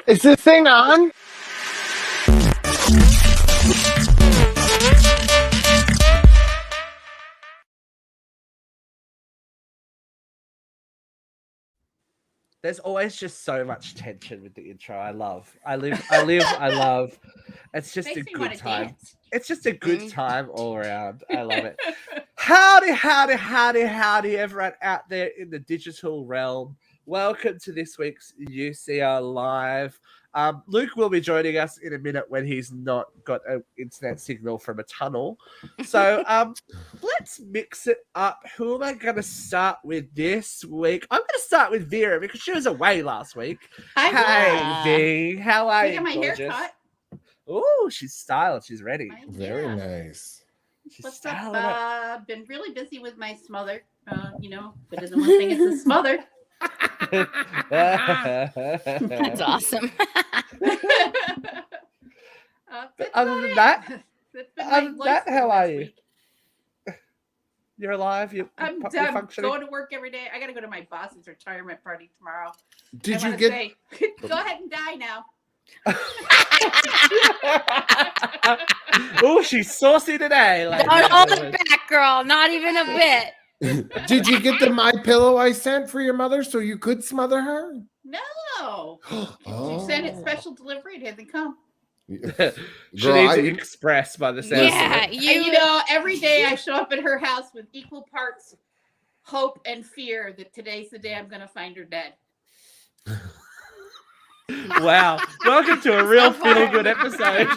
Is this thing on? There's always just so much tension with the intro. I love. I love. It's just Makes a me good wanna time. dance. It's just a good time all around. I love it. Howdy, everyone out there in the digital realm. Welcome to this week's UCR Live. Luke will be joining us in a minute when he's not got an internet signal from a tunnel. So let's mix it up. Who am I going to start with this week? I'm going to start with Vera because she was away last week. Hi, Hey, V. How are I you, got my hair gorgeous? cut. Oh, she's styled. She's ready. Very nice. She's What's up? styling up. Been really busy with my smother. But doesn't one thing, it's a smother. That's awesome. Other than that, how are you? You're alive. I'm you're done functioning. going to work every day. I got to go to my boss's retirement party tomorrow. Did I you wanna get? say, go ahead and die now. Oh, she's saucy today. Don't hold it back, girl. Not even a bit. Did you get the My Pillow I sent for your mother so you could smother her? No. Oh. You sent it special delivery. It hasn't come. She Girl, needs it expressed by the sound. Yeah, And, every day I show up at her house with equal parts hope and fear that today's the day I'm going to find her dead. Wow. Welcome to a real feel-good episode.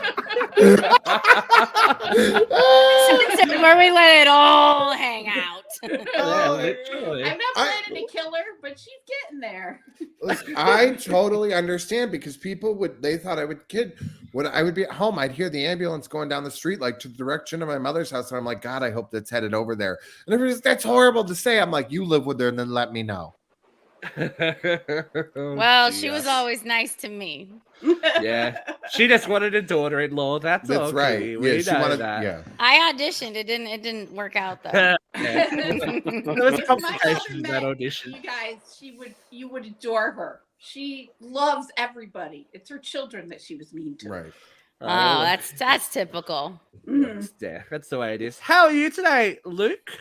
Where we let it all hang out. Yeah, literally. I'm not planning to kill her, but she's getting there. Listen, I totally understand because they thought I would kid. When I would be at home, I'd hear the ambulance going down the street, like to the direction of my mother's house. And I'm like, God, I hope that's headed over there. And everybody's, that's horrible to say. I'm like, you live with her and then let me know. Well, she was always nice to me. Yeah. She just wanted a daughter-in-law. That's okay. Right. We Yeah, she know wanted that. yeah. I auditioned. It didn't work out though. Yeah. There was complications in that audition. You guys, you would adore her. She loves everybody. It's her children that she was mean to. Right. Oh, that's typical. Yeah, that's the way it is. How are you today, Luke?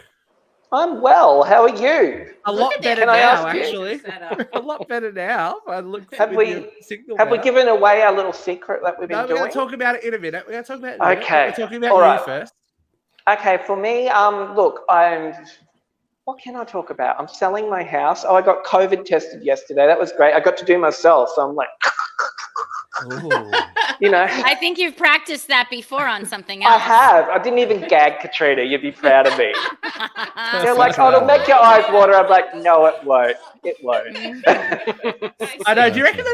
I'm well. How are you? A lot better Can I now, ask you? actually. A lot better now. Have we given away our little secret that we've been We're doing? going to talk about it in a minute. We're going to talk about it. Okay. We're talking about All you right. first. Okay, for me, look, what can I talk about? I'm selling my house. Oh, I got COVID tested yesterday. That was great. I got to do myself, so I'm like, I think you've practiced that before on something else. I have. I didn't even gag Katrina. You'd be proud of me. They're like, oh, it'll make your eyes water. I'm like, no, it won't. It won't. I know. Do you reckon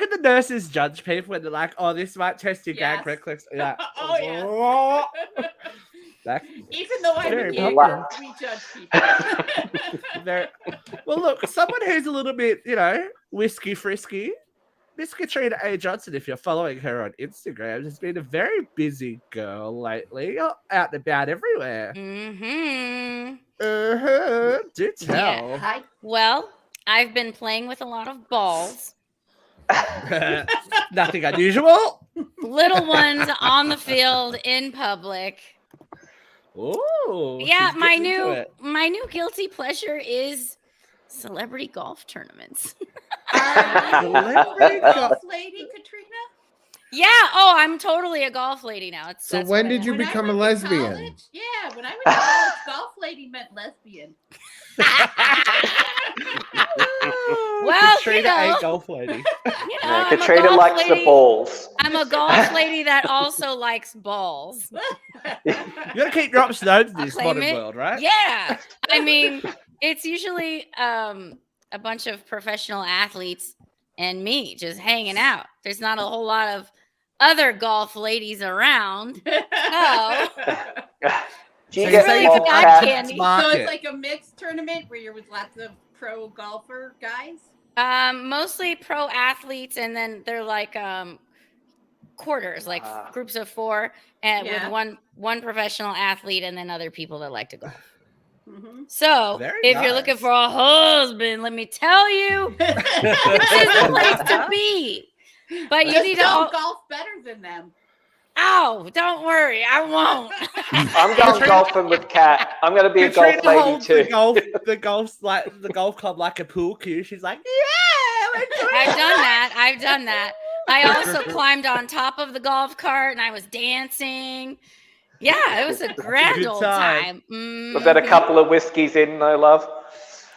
the nurses judge people when they're like, "Oh, this might test your gag reflex"? Yeah. Oh yeah. Even though I'm a gay, we judge people. Well, look, someone who's a little bit, whiskey frisky. Miss Katrina A. Johnson, if you're following her on Instagram, has been a very busy girl lately. Out and about everywhere. Mm-hmm. Do tell. Yeah. Hi. Well, I've been playing with a lot of balls. Nothing unusual. Little ones on the field in public. Oh. Yeah, my new guilty pleasure is celebrity golf tournaments. Are you a golf lady, Katrina? Yeah. Oh, I'm totally a golf lady now. So when did you become a lesbian? College, yeah, when I was in college, golf lady meant lesbian. Well, Katrina A. golf lady. Katrina likes the balls. I'm a golf lady that also likes balls. You gotta keep your options open in this modern world, right? Yeah. I mean, it's usually a bunch of professional athletes and me just hanging out. There's not a whole lot of other golf ladies around. So Do you It's get really ball bad caps? candy. So it's like a mixed tournament where you're with lots of pro golfer guys? mostly pro athletes, and then they're like quarters, like groups of 4, and with one professional athlete, and then other people that like to golf. Mm-hmm. So if you're looking for a husband, let me tell you, this is the place to be. But you Just need to. don't golf better than them. Oh, don't worry, I won't. I'm going golfing with Kat. I'm going to be a golf Katrina lady holds too. the golf club like a pool cue. She's like, yeah, we're doing I've done that. I also climbed on top of the golf cart and I was dancing. Yeah, it was a grand Good old time. time. Was that a couple of whiskeys in, no love?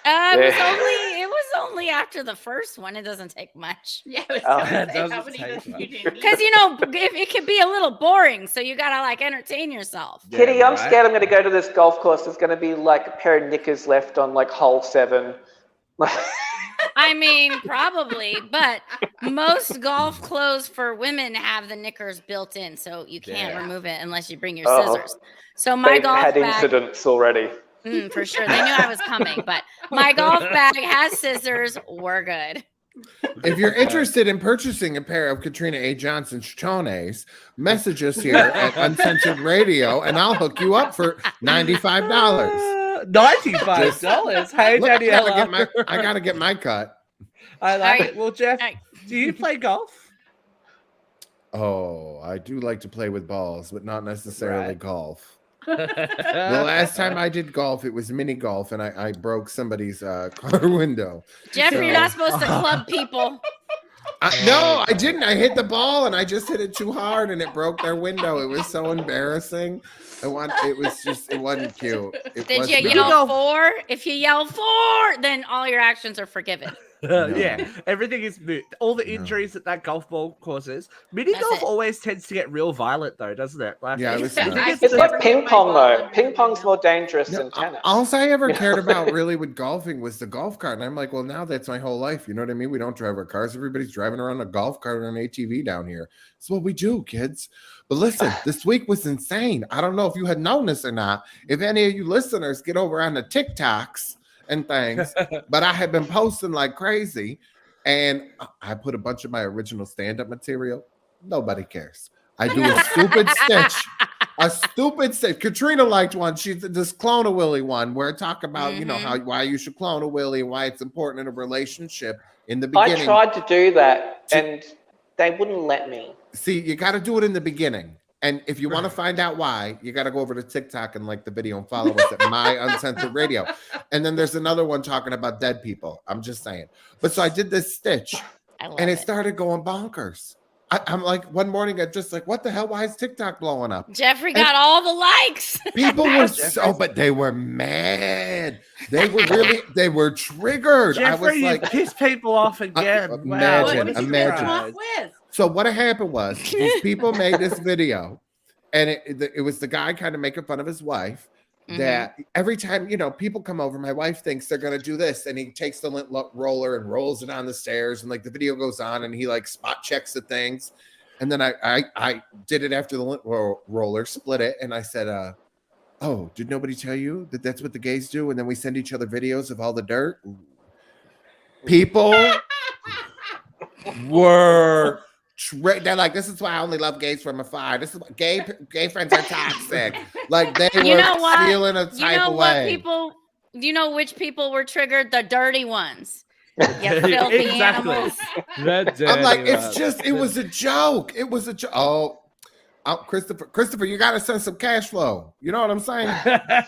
It was only after the first one. It doesn't take much. Yeah, I was Oh, gonna it say, how doesn't many take does much. you need? Because it can be a little boring, so you gotta like entertain yourself. Yeah, Kitty, I'm right. scared I'm going to go to this golf course. There's going to be like a pair of knickers left on like hole 7. I mean, probably, but most golf clothes for women have the knickers built in, so you can't Yeah. remove it unless you bring your Oh. scissors. So my They've golf had bag, incidents already. for sure, they knew I was coming, but my golf bag has scissors. We're good. If you're interested in purchasing a pair of Katrina A. Johnson chitones, message us here at Uncensored Radio, and I'll hook you up for $95. $95. Hey, Look, I Daniela. gotta get my cut. I like Alright. it. Well, Jeff, Alright. do you play golf? Oh, I do like to play with balls, but not necessarily Right. golf. The last time I did golf, it was mini golf, and I broke somebody's car window. Jeffrey, you're not supposed to club people. No, I didn't. I hit the ball, and I just hit it too hard, and it broke their window. It was so embarrassing. It wasn't cute. It Did you wasn't- yell 4? If you yell 4, then all your actions are forgiven. Yeah, everything is moot. All the No. injuries that golf ball causes. Mini That's golf it. always tends to get real violent, though, doesn't it? Like, Yeah, it was I nuts. think I it's It's the- like never ping hit my pong ball though. under Ping the pong's nail. more dangerous No, than tennis. all I ever cared about really with golfing was the golf cart. And I'm like, well, now that's my whole life. You know what I mean? We don't drive our cars. Everybody's driving around a golf cart or an ATV down here. It's what we do, kids. But listen, this week was insane. I don't know if you had known this or not. If any of you listeners get over on the TikToks and things, but I have been posting like crazy. And I put a bunch of my original stand-up material. Nobody cares. I do a stupid stitch. A stupid stitch. Katrina liked one. She's this clone a Willy one where it talk about, you know, why you should clone a Willy, why it's important in a relationship in the beginning. I tried to do that and they wouldn't let me. See, you got to do it in the beginning. And if you want to find out why, you got to go over to TikTok and like the video and follow us at My Uncensored Radio. And then there's another one talking about dead people. I'm just saying. But so I did this stitch I love and it it. started going bonkers. I'm like, one morning, I'm just like, what the hell? Why is TikTok blowing up? Jeffrey got all the likes. People were but they were mad. They were triggered. I was Jeffrey, you like, pissed people off again. What imagine, did you imagine. come off with? so what happened was these people made this video, and it was the guy kind of making fun of his wife. That every time, you know, people come over, my wife thinks they're going to do this, and he takes the lint roller and rolls it on the stairs, and like the video goes on, and he like spot checks the things. And then I did it after the lint roller, split it, and I said, oh, did nobody tell you that that's what the gays do? And then we send each other videos of all the dirt. People were they're like, this is why I only love gays from afar. This is why gay friends are toxic. Like they You were know what? feeling a type You know of what way. people? You know which people were triggered? The dirty ones. You filthy Exactly. animals. I'm like, it was a joke. It was a joke. Oh, Christopher, you gotta send some cash flow. You know what I'm saying? I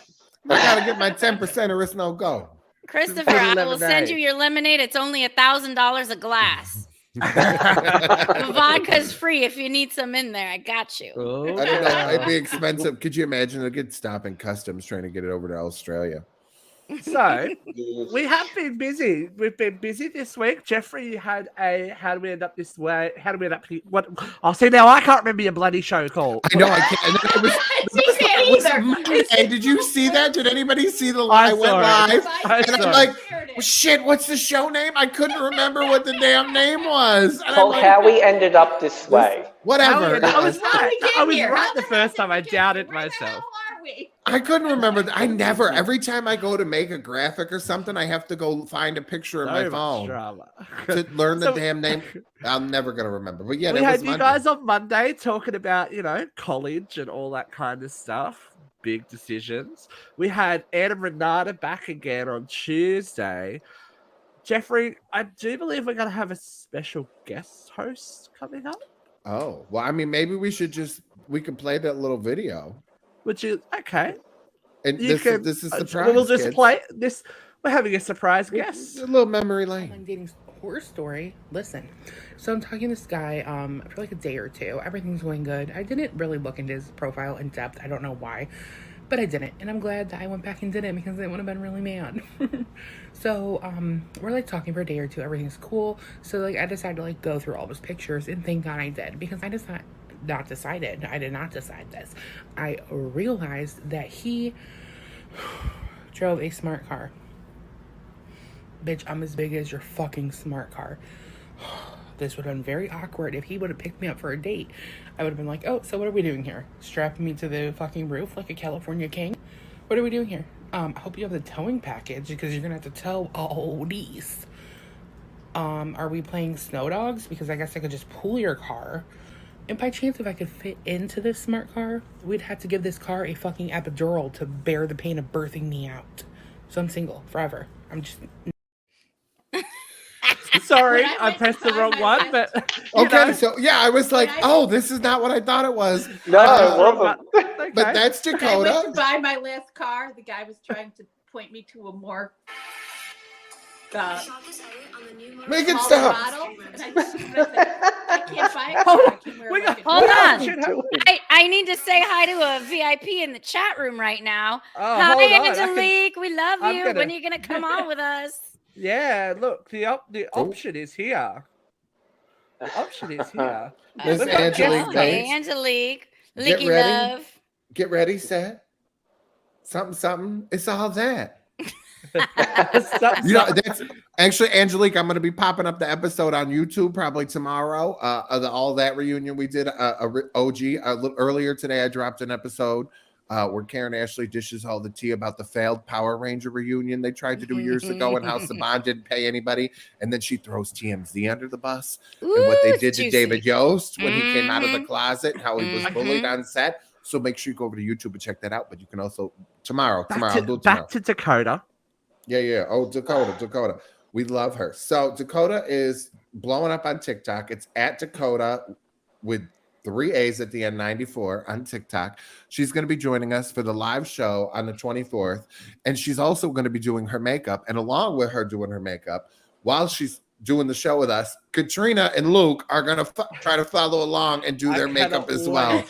gotta get my 10% or it's no go. Christopher, I will Lemonade. send you your lemonade. It's only $1,000 a glass. The vodka's free if you need some in there. I got you. Oh, I don't know. It'd be expensive. Could you imagine a good stop in customs trying to get it over to Australia? So we have been busy. We've been busy this week. Jeffrey had a how do we end up this way? How do we end up what? Oh, see now I can't remember your bloody show called. I know I can't. And then it was, She can't either. Hey, did you see that? Did anybody see the live? I Went saw it. live. I And saw I'm it. like, well, shit, what's the show name? I couldn't remember what the damn name was. And I'm Called like, How We Ended Up This Way. whatever. I was How right. we get I was here? right How the the first heck time. I did we get doubted here? Where the myself. hell are we? I couldn't remember. I never. Every time I go to make a graphic or something, I have to go find a picture of So my much phone drama. to learn the So- damn name. I'm never gonna remember. But yeah, we that had was you Monday. guys on Monday talking about, you know, college and all that kind of stuff, big decisions. We had Anna Renata back again on Tuesday Jeffrey, I do believe we're going to have a special guest host coming up. Oh, well, I mean, maybe we could play that little video. Would you? Okay. And You this is surprise. We'll just kids. play this. We're having a surprise guest. A little memory lane. Online dating horror story. Listen, so I'm talking to this guy for like a day or two. Everything's going good. I didn't really look into his profile in depth. I don't know why, but I didn't, and I'm glad that I went back and did it because I would have been really mad. So we're like talking for a day or two. Everything's cool. So like I decided to like go through all of his pictures, and thank God I did, because I just not decided. I did not decide this. I realized that he drove a smart car. Bitch, I'm as big as your fucking smart car. This would have been very awkward if he would have picked me up for a date. I would have been like, oh, so what are we doing here? Strapping me to the fucking roof like a California king? What are we doing here? I hope you have the towing package because you're going to have to tow all these. Are we playing snow dogs? Because I guess I could just pull your car. And by chance, if I could fit into this smart car, we'd have to give this car a fucking epidural to bear the pain of birthing me out. So I'm single forever. I'm just... Sorry, I pressed the wrong one, but Okay, so yeah, I was like, oh, this is not what I thought it was. No, it wasn't. Okay. But that's When I went Dakota. to buy my last car, the guy was trying to point me to a more Make it stop. Colorado, and I can't buy a car. I can wear We got- Hold on. What are you doing? I need to say hi to a VIP in the chat room right now. Oh, Hi, hold on. Angelique. We love I'm you. gonna- When are you going to come on with us? Yeah, look, the option is here. The option is here. Miss We've got Angelique guests. Hey, Bates. Angelique. Get Licky ready. love. Get ready, set. Something. It's all that. Stop, You know, stop. that's actually Angelique. I'm going to be popping up the episode on YouTube probably tomorrow. Of the All That reunion we did. OG a little earlier today. I dropped an episode where Karen Ashley dishes all the tea about the failed Power Ranger reunion they tried to do years ago, and how Saban didn't pay anybody, and then she throws TMZ under the bus, and what they Ooh, did to juicy. David Yost when he came out of the Mhm. closet, and how he was bullied on set. So make sure you go over to YouTube and check that out. But you can also tomorrow. I'll do it tomorrow. Back to Dakota. Yeah. Oh, Dakota. We love her. So Dakota is blowing up on TikTok. It's at Dakota with 3 A's at the end, 94 on TikTok. She's going to be joining us for the live show on the 24th. And she's also going to be doing her makeup. And along with her doing her makeup, while she's doing the show with us, Katrina and Luke are going to try to follow along and do their makeup as well.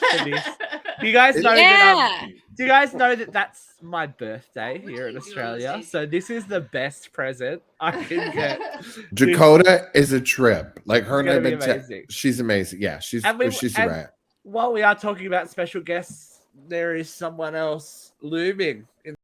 Do you guys know that? Yeah. Do you guys know that that's my birthday here in Australia? So this is the best present I can get. Dakota is a trip. Like her It's gonna name, be amazing. she's amazing. Yeah, she's And we- a and- rat. While we are talking about special guests, there is someone else looming in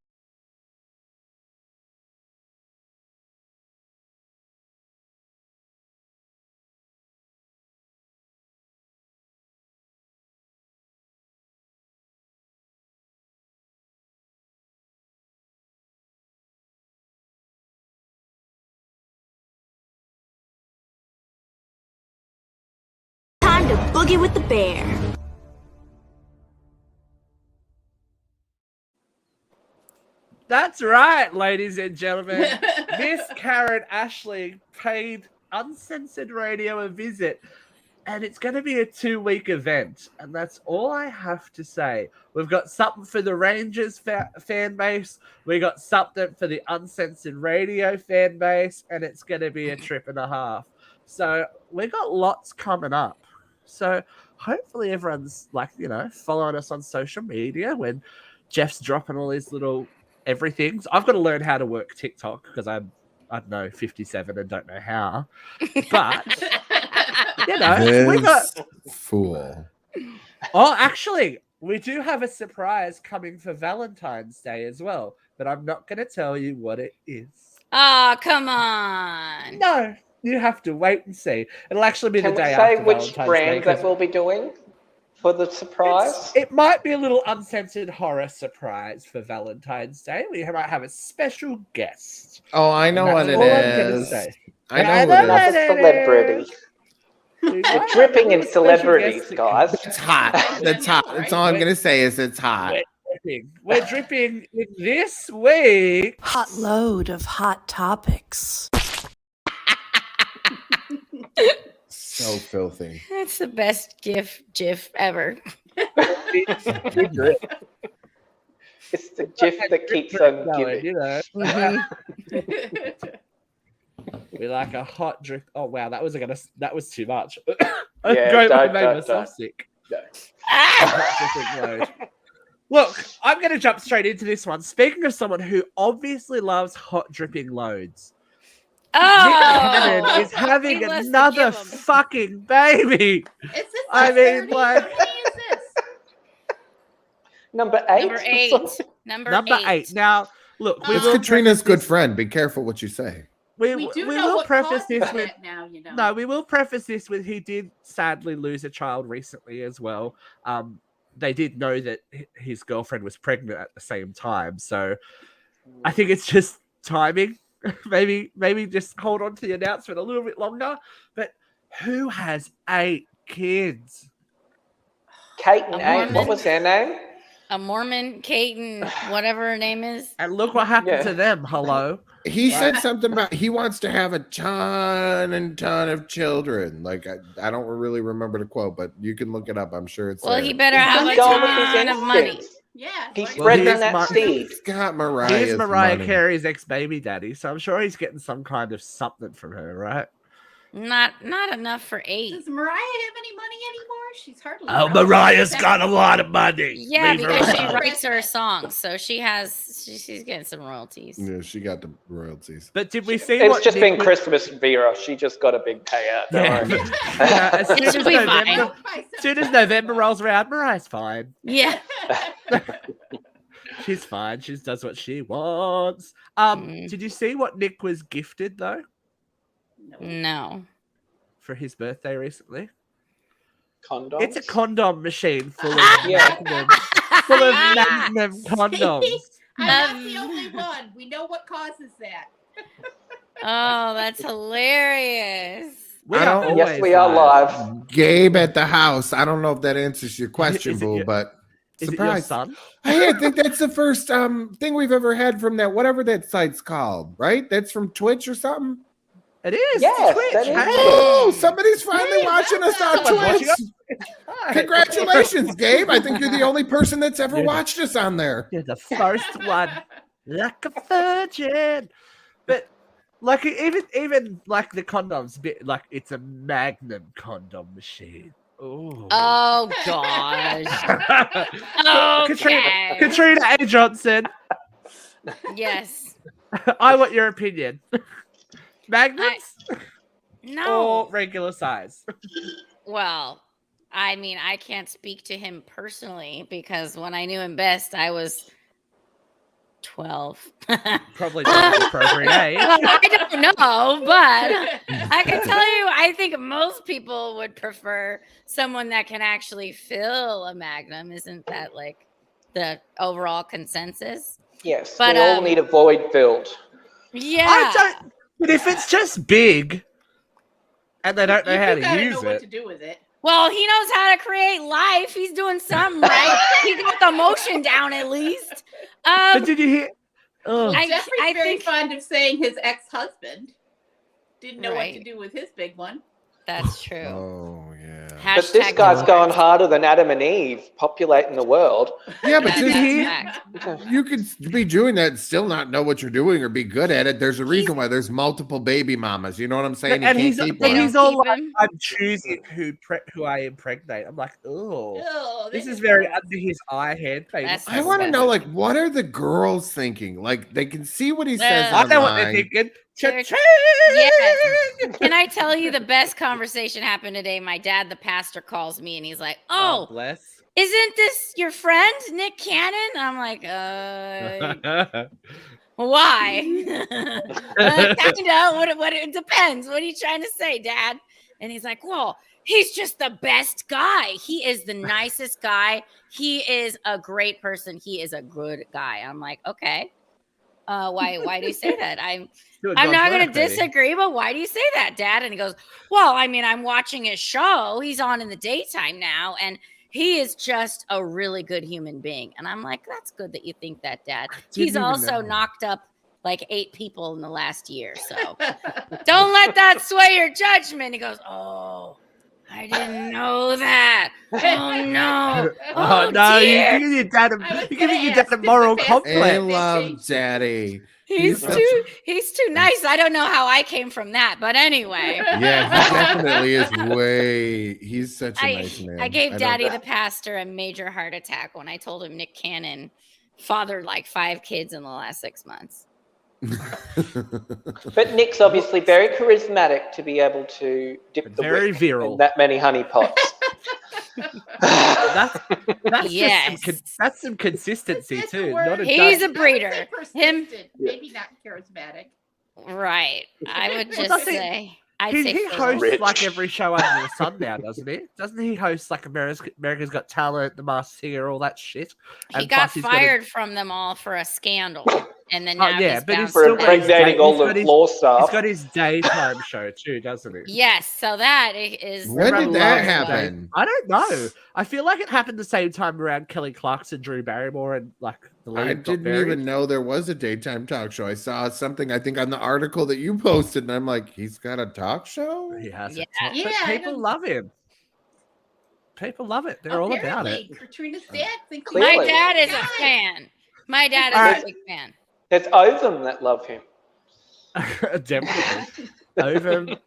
Time to boogie with the bear. That's right, ladies and gentlemen. Miss Karen Ashley paid Uncensored Radio a visit, and it's going to be a 2-week event, and that's all I have to say. We've got something for the Rangers fan base, we got something for the Uncensored Radio fan base, and it's going to be a trip and a half. So we got lots coming up. So hopefully everyone's following us on social media when Jeff's dropping all his little everything's. I've got to learn how to work TikTok because I don't know, 57 and don't know how. But we got. This fool. Oh, actually, we do have a surprise coming for Valentine's Day as well, but I'm not going to tell you what it is. Oh, come on. No, you have to wait and see. It'll actually be Can the we day say after which Valentine's Day, brand 'cause that we'll be doing for the surprise? it might be a little uncensored horror surprise for Valentine's Day. We might have a special guest. Oh, I know And what that's it all I'm gonna is. say. I I know what know it is. Another celebrity. We might We're have dripping a in little special celebrities, guest to guys. It's hot. That's hot. That's all I'm gonna say is it's hot. We're dripping in this week. Hot load of hot topics. So filthy. That's the best GIF ever. It's the GIF that keeps on giving. You know, Mhm. we like a hot drink. Oh wow, that was too much. Yeah, Made myself don't. sick. No. Ah! Look, I'm going to jump straight into this one. Speaking of someone who obviously loves hot dripping loads, Nick Cannon Oh, is having he loves to another give 'em. fucking baby. Is this I the mean, 30? like- How many is this? Number 8. Number 8. Number 8. Now, look, we It's will Katrina's preface good this- friend. Be careful what you say. We do know will what preface causes this with that now, you know. no, we will preface this with he did sadly lose a child recently as well. They did know that his girlfriend was pregnant at the same time, so I think it's just timing. maybe just hold on to the announcement a little bit longer. But who has 8 kids? Kate and A 8. What Mormon? was her name? A Mormon, Kate, and whatever her name is. And look what happened Yeah. to them. Hello. He said something about he wants to have a ton of children. Like I don't really remember the quote, but you can look it up. I'm sure it's Well, there. he better have a He's going with his ton of money. instincts. Yeah. He's like- Well, spreading here's that seed. He's got Mariah's Here's Mariah money. Carey's ex-baby daddy, so I'm sure he's getting some kind of something from her, right? Not enough for 8. Does Mariah have any money anymore? She's hardly. Oh, around. Mariah's got a lot of money. Yeah, Leave her because she alone. writes her songs, so she's getting some royalties. Yeah, she got the royalties. But did we see It's what just Nick been was- Christmas, Vera. She just got a big payout. Don't Yeah. worry. As soon as It'll be fine. November- as soon as November rolls around, Mariah's fine. Yeah. She's fine. She just does what she wants. Mm. Did you see what Nick was gifted though No. for his birthday recently? Condoms. It's a condom machine full of Yeah. magnum, full of magnum condoms. I'm not the only one. We know what causes that. Oh, that's hilarious. We I are don't- Yes, always we are live. Gabe at the house. I don't know if that answers your question, Is it Boo, your- but Is it your surprise. son? Hey, I think that's the first thing we've ever had from that whatever that site's called, right? That's from Twitch or something. It is. Yes, Twitch. that is Hey. Oh, somebody's finally Hey, watching us on someone's watching Twitch. Hi. Congratulations, Gabe. I think you're the only person that's ever Yeah. watched us on there. You're the first one, like a virgin. But like even like the condoms, bit like it's a magnum condom machine. Ooh. Oh gosh. Okay. Katrina A. Johnson, Yes. I want your opinion. Magnums No. or regular size? Well, I mean, I can't speak to him personally because when I knew him best, I was 12. Probably not the appropriate age. Well, I don't know, but I can tell you, I think most people would prefer someone that can actually fill a magnum. Isn't that like the overall consensus? Yes, But, we all um, need a void filled. Yeah. I don't. But if it's just big, and they don't know how to gotta use know what it, to do with it. Well, he knows how to create life. He's doing something right. He got the motion down at least. but did you hear? Oh, Jeffrey's I very think- fond of saying his ex-husband didn't know Right. what to do with his big one. That's true. Oh yeah. But this Hashtag guy's divorce. going harder than Adam and Eve, populating the world. Yeah, but That's did he? fact. You could be doing that and still not know what you're doing or be good at it. There's a reason why there's multiple baby mamas. You know what I'm saying? and You he's can't keep They one. don't he's all keep like, him. I'm choosing who I impregnate. I'm like, oh, Oh, this is very under his eye head. That's I want to know, like, what are the girls thinking? Like, they can see what he says Uh, I know what they're online. thinking. They're- Cha-ching! Yes. Can I tell you the best conversation happened today? My dad, the pastor, calls me and he's like, Oh, "Oh, bless. isn't this your friend Nick Cannon?" I'm like, why? Kinda. What? It depends. What are you trying to say, Dad? And he's like, well, he's just the best guy. He is the nicest guy. He is a great person. He is a good guy. I'm like, okay. Why do you say that? I'm not going to disagree, but why do you say that, Dad? And he goes, well, I mean, I'm watching his show. He's on in the daytime now, and he is just a really good human being. And I'm like, that's good that you think that, Dad. He's even also know. knocked up like 8 people in the last year. So don't let that sway your judgment. He goes, oh, I didn't know that. Oh no. Oh, no, dear. you're giving your dad I was a, you're gonna giving your ask, dad a did the moral pastor- I complex. love Daddy. He's such- too nice. I don't know how I came from that, but anyway. Yeah, he definitely is way. He's such a nice man. I gave don't- Daddy the pastor a major heart attack when I told him Nick Cannon fathered like 5 kids in the last 6 months. But Nick's obviously very charismatic to be able to dip the Very wick virile. in that many honey pots. That's Yes. that's some consistency That's the too. word. Not a He's duck. a breeder. I would say Him, persistent, maybe not charismatic. right. I would just doesn't- say. I'd He, say he Phil. hosts Rich. like every show under the sun now, doesn't he? Doesn't he host like America's Got Talent, The Masked Singer, all that shit? He And got plus he's got a- fired from them all for a scandal, and then Oh, now yeah, he's but he's bounced For still back. got his impregnating day- all he's the got his- floor He's staff. got his daytime show too, doesn't he? Yes, so that is. When Everyone did that loves happen? I don't know. I feel like it happened the same time around Kelly Clarkson, Drew Barrymore, and like the lead I got didn't buried. even know there was a daytime talk show. I saw something, I think, on the article that you posted, and I'm like, he's got a talk show? He has Yeah. a top, Yeah, but I people know. love him. People love it. They're all about it. Apparently, Katrina's dad thinks My Clearly. dad is a God. fan. My dad is All a right. big fan. There's Ovum that love him. Definitely.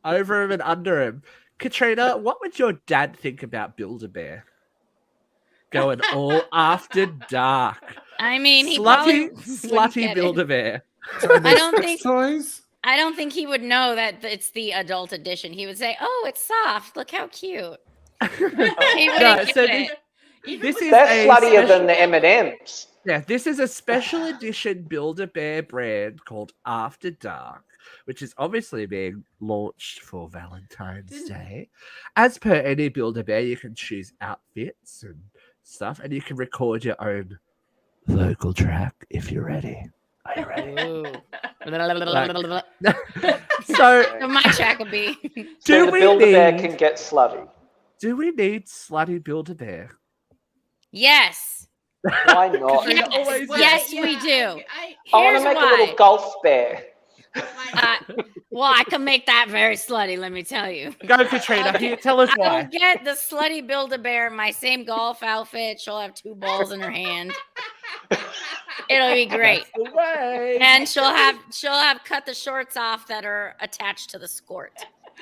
Over him and under him. Katrina, what would your dad think about Build-A-Bear? Going all after dark. I mean, he Slutty, probably wouldn't slutty get it. Build-A-Bear. I don't Sex think toys? I don't think he would know that it's the adult edition. He would say, "Oh, it's soft. Look how cute." He wouldn't No, get so it. This is That's a sluttier special- than the M&Ms. Yeah, this is a special edition Build-A-Bear brand called After Dark, which is obviously being launched for Valentine's Day. As per any Build-A-Bear, you can choose outfits and stuff, and you can record your own vocal track if you're ready. Are you ready? So, So my track would be. So do the we Build-A-Bear need can get slutty. slutty Build-A-Bear? Yes. Why not? Katrina Yes, always yes, Yeah, we do. I I want Here's to make why. a little golf bear. Well, I can make that very slutty, let me tell you. Go, Katrina. Here, tell us I why. will get the slutty Build-A-Bear, my same golf outfit. She'll have 2 balls in her hand. It'll be great. That's the way. And she'll have cut the shorts off that are attached to the skirt.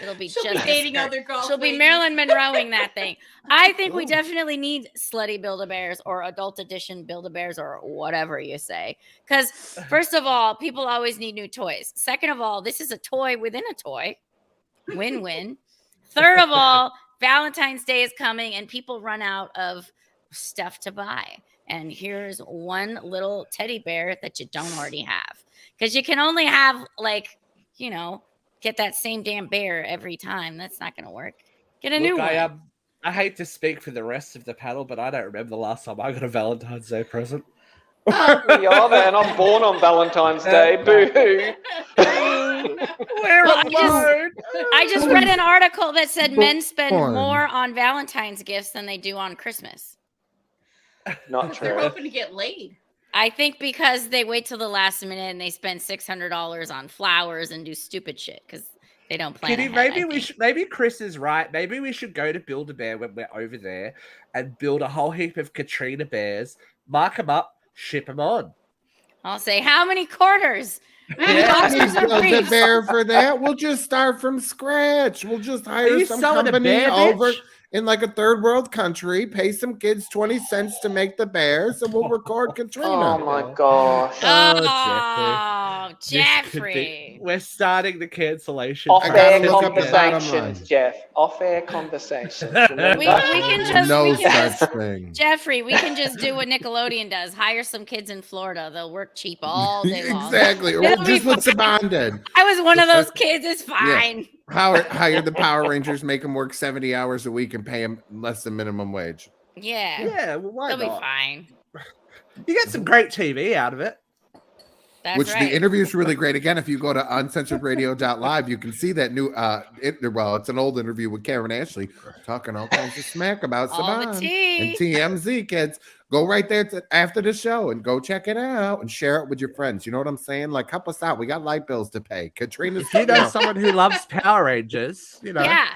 It'll be She'll be just a dating skirt. other golf She'll be ladies. Marilyn Monroeing that thing. I think we definitely need slutty Build-A-Bears or adult edition Build-A-Bears or whatever you say. Because first of all, people always need new toys. Second of all, this is a toy within a toy. Win-win. Third of all, Valentine's Day is coming and people run out of stuff to buy. And here's one little teddy bear that you don't already have. Because you can only have, like, get that same damn bear every time. That's not going to work. Get a new one. I hate to speak for the rest of the panel, but I don't remember the last time I got a Valentine's Day present. We are there, and I'm born on Valentine's Day. Boo-hoo. We're Well, alone. I just read an article that said men spend Porn. more on Valentine's gifts than they do on Christmas. Not They're true. hoping to get laid. I think because they wait till the last minute and they spend $600 on flowers and do stupid shit because they don't plan. Kitty, ahead, maybe I we think. should. Maybe Chris is right. Maybe we should go to Build-A-Bear when we're over there and build a whole heap of Katrina bears, mark them up, ship them on. I'll say, how many quarters? Yeah. Boxes He's or built a briefs? bear for that. We'll just start from scratch. We'll just Are hire you some selling a company bear, over bitch? in like a third world country, pay some kids 20 cents to make the bears, and we'll record Katrina. Oh my gosh. Oh, This could be- Jeffrey. We're starting the cancellation. Off-air gotta look up the bottom conversations, line. Jeff. Off-air conversations. We can just No we can such just thing. Jeffrey, we can just do what Nickelodeon does. Hire some kids in Florida. They'll work cheap all day long. Exactly. Or It'll be just what's bonded. I was one of those kids. It's fine. Hire the Power Rangers, make them work 70 hours a week, and pay them less than minimum wage. Yeah. Yeah, well, why They'll be not? fine. You get some great TV out of it. That's Which right. the interview is really great. Again, if you go to uncensoredradio.live, you can see that new it's an old interview with Karen Ashley talking all kinds of smack about All the Saban tea. and TMZ. Kids, go right there after the show and go check it out and share it with your friends. You know what I'm saying? Like, help us out. We got light bills to pay. Katrina's If you know someone who loves Power Rangers, Yeah.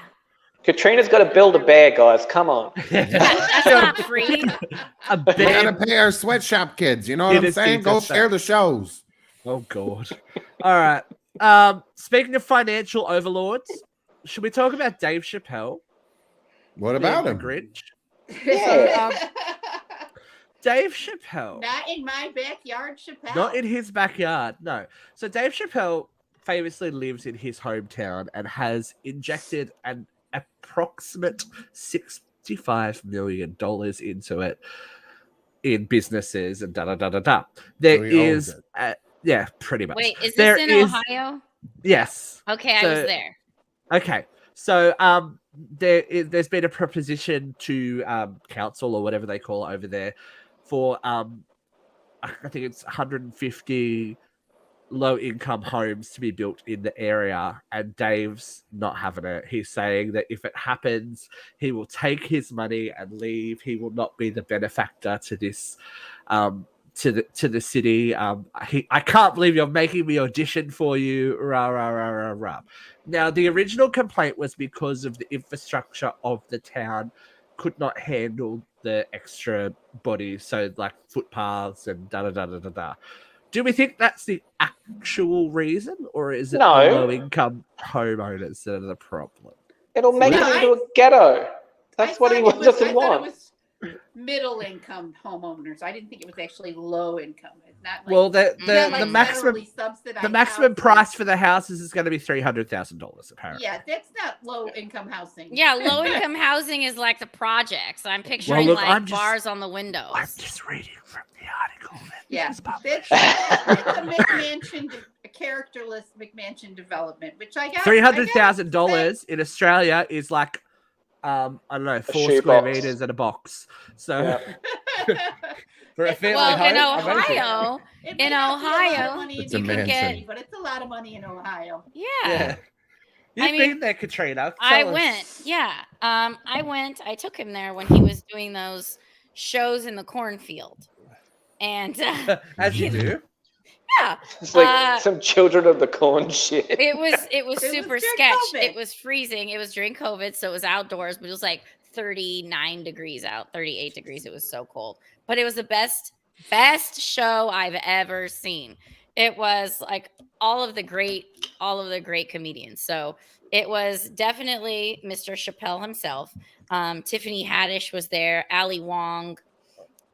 Katrina's got to build a bear, guys. Come on. That's not free. A We bear. gotta pay our sweatshop kids. You know what It I'm is saying? Go just share that. the shows. Oh God. All right. Speaking of financial overlords, should we talk about Dave Chappelle? What being about the him? Grinch? Yeah. Dave Chappelle. Not in my backyard, Chappelle. Not in his backyard, no. So Dave Chappelle famously lives in his hometown and has injected an approximate $65 million into it in businesses and da-da-da-da-da. There So he owns is, it. yeah, pretty much. Wait, is There this in Ohio? Yes. Okay, I was there. Okay, so there's been a proposition to council or whatever they call it over there for I think it's 150 low-income homes to be built in the area, and Dave's not having it. He's saying that if it happens, he will take his money and leave. He will not be the benefactor to this to the city. I can't believe you're making me audition for you. Rah, rah, rah, rah, rah. Now, the original complaint was because of the infrastructure of the town could not handle the extra bodies, so like footpaths and da da da da da da. Do we think that's the actual reason, or is it No. the low-income homeowners that are the problem? It'll make No, it into a ghetto. I That's what he thought it was- doesn't I thought want. it was middle income homeowners. I didn't think it was actually low income. It's not like, Well, the not like maximum federally subsidized the maximum housing. price for the houses is going to be $300,000 apparently. Yeah, that's not low income housing. Yeah, low income housing is like the projects. I'm picturing look, like I'm just- bars on the windows. I'm just reading from the article. Yeah, was published. it's a McMansion, a characterless McMansion development, which I got. $300,000 in Australia is like I don't know, 4 shoe square box. meters and a box. So Yeah. for a family Well, home, in amazing. Ohio, It may in not be a lot of Ohio, money It's in a New York mansion. City, but it's a lot of money in Ohio. Yeah. You've I mean, been there, Katrina. I Tell us. went. Yeah. I went. I took him there when he was doing those shows in the cornfield. And As you do. yeah, It's like some children of the corn shit. it was was super during sketch. COVID. It was freezing. It was during COVID, so it was outdoors, but it was like 39 degrees out, 38 degrees. It was so cold. But it was the best show I've ever seen. It was like all of the great comedians. So it was definitely Mr. Chappelle himself. Tiffany Haddish was there, Ali Wong.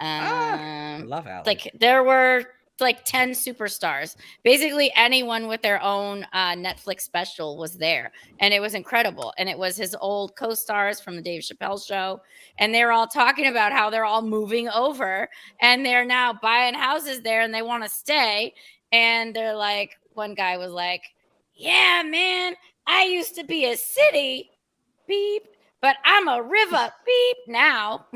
I love Alex. Like there were like 10 superstars. Basically anyone with their own Netflix special was there, and it was incredible. And it was his old co-stars from the Dave Chappelle show, and they were all talking about how they're all moving over and they're now buying houses there and they want to stay. And they're like, one guy was like, yeah, man, I used to be a city beep, but I'm a river beep now.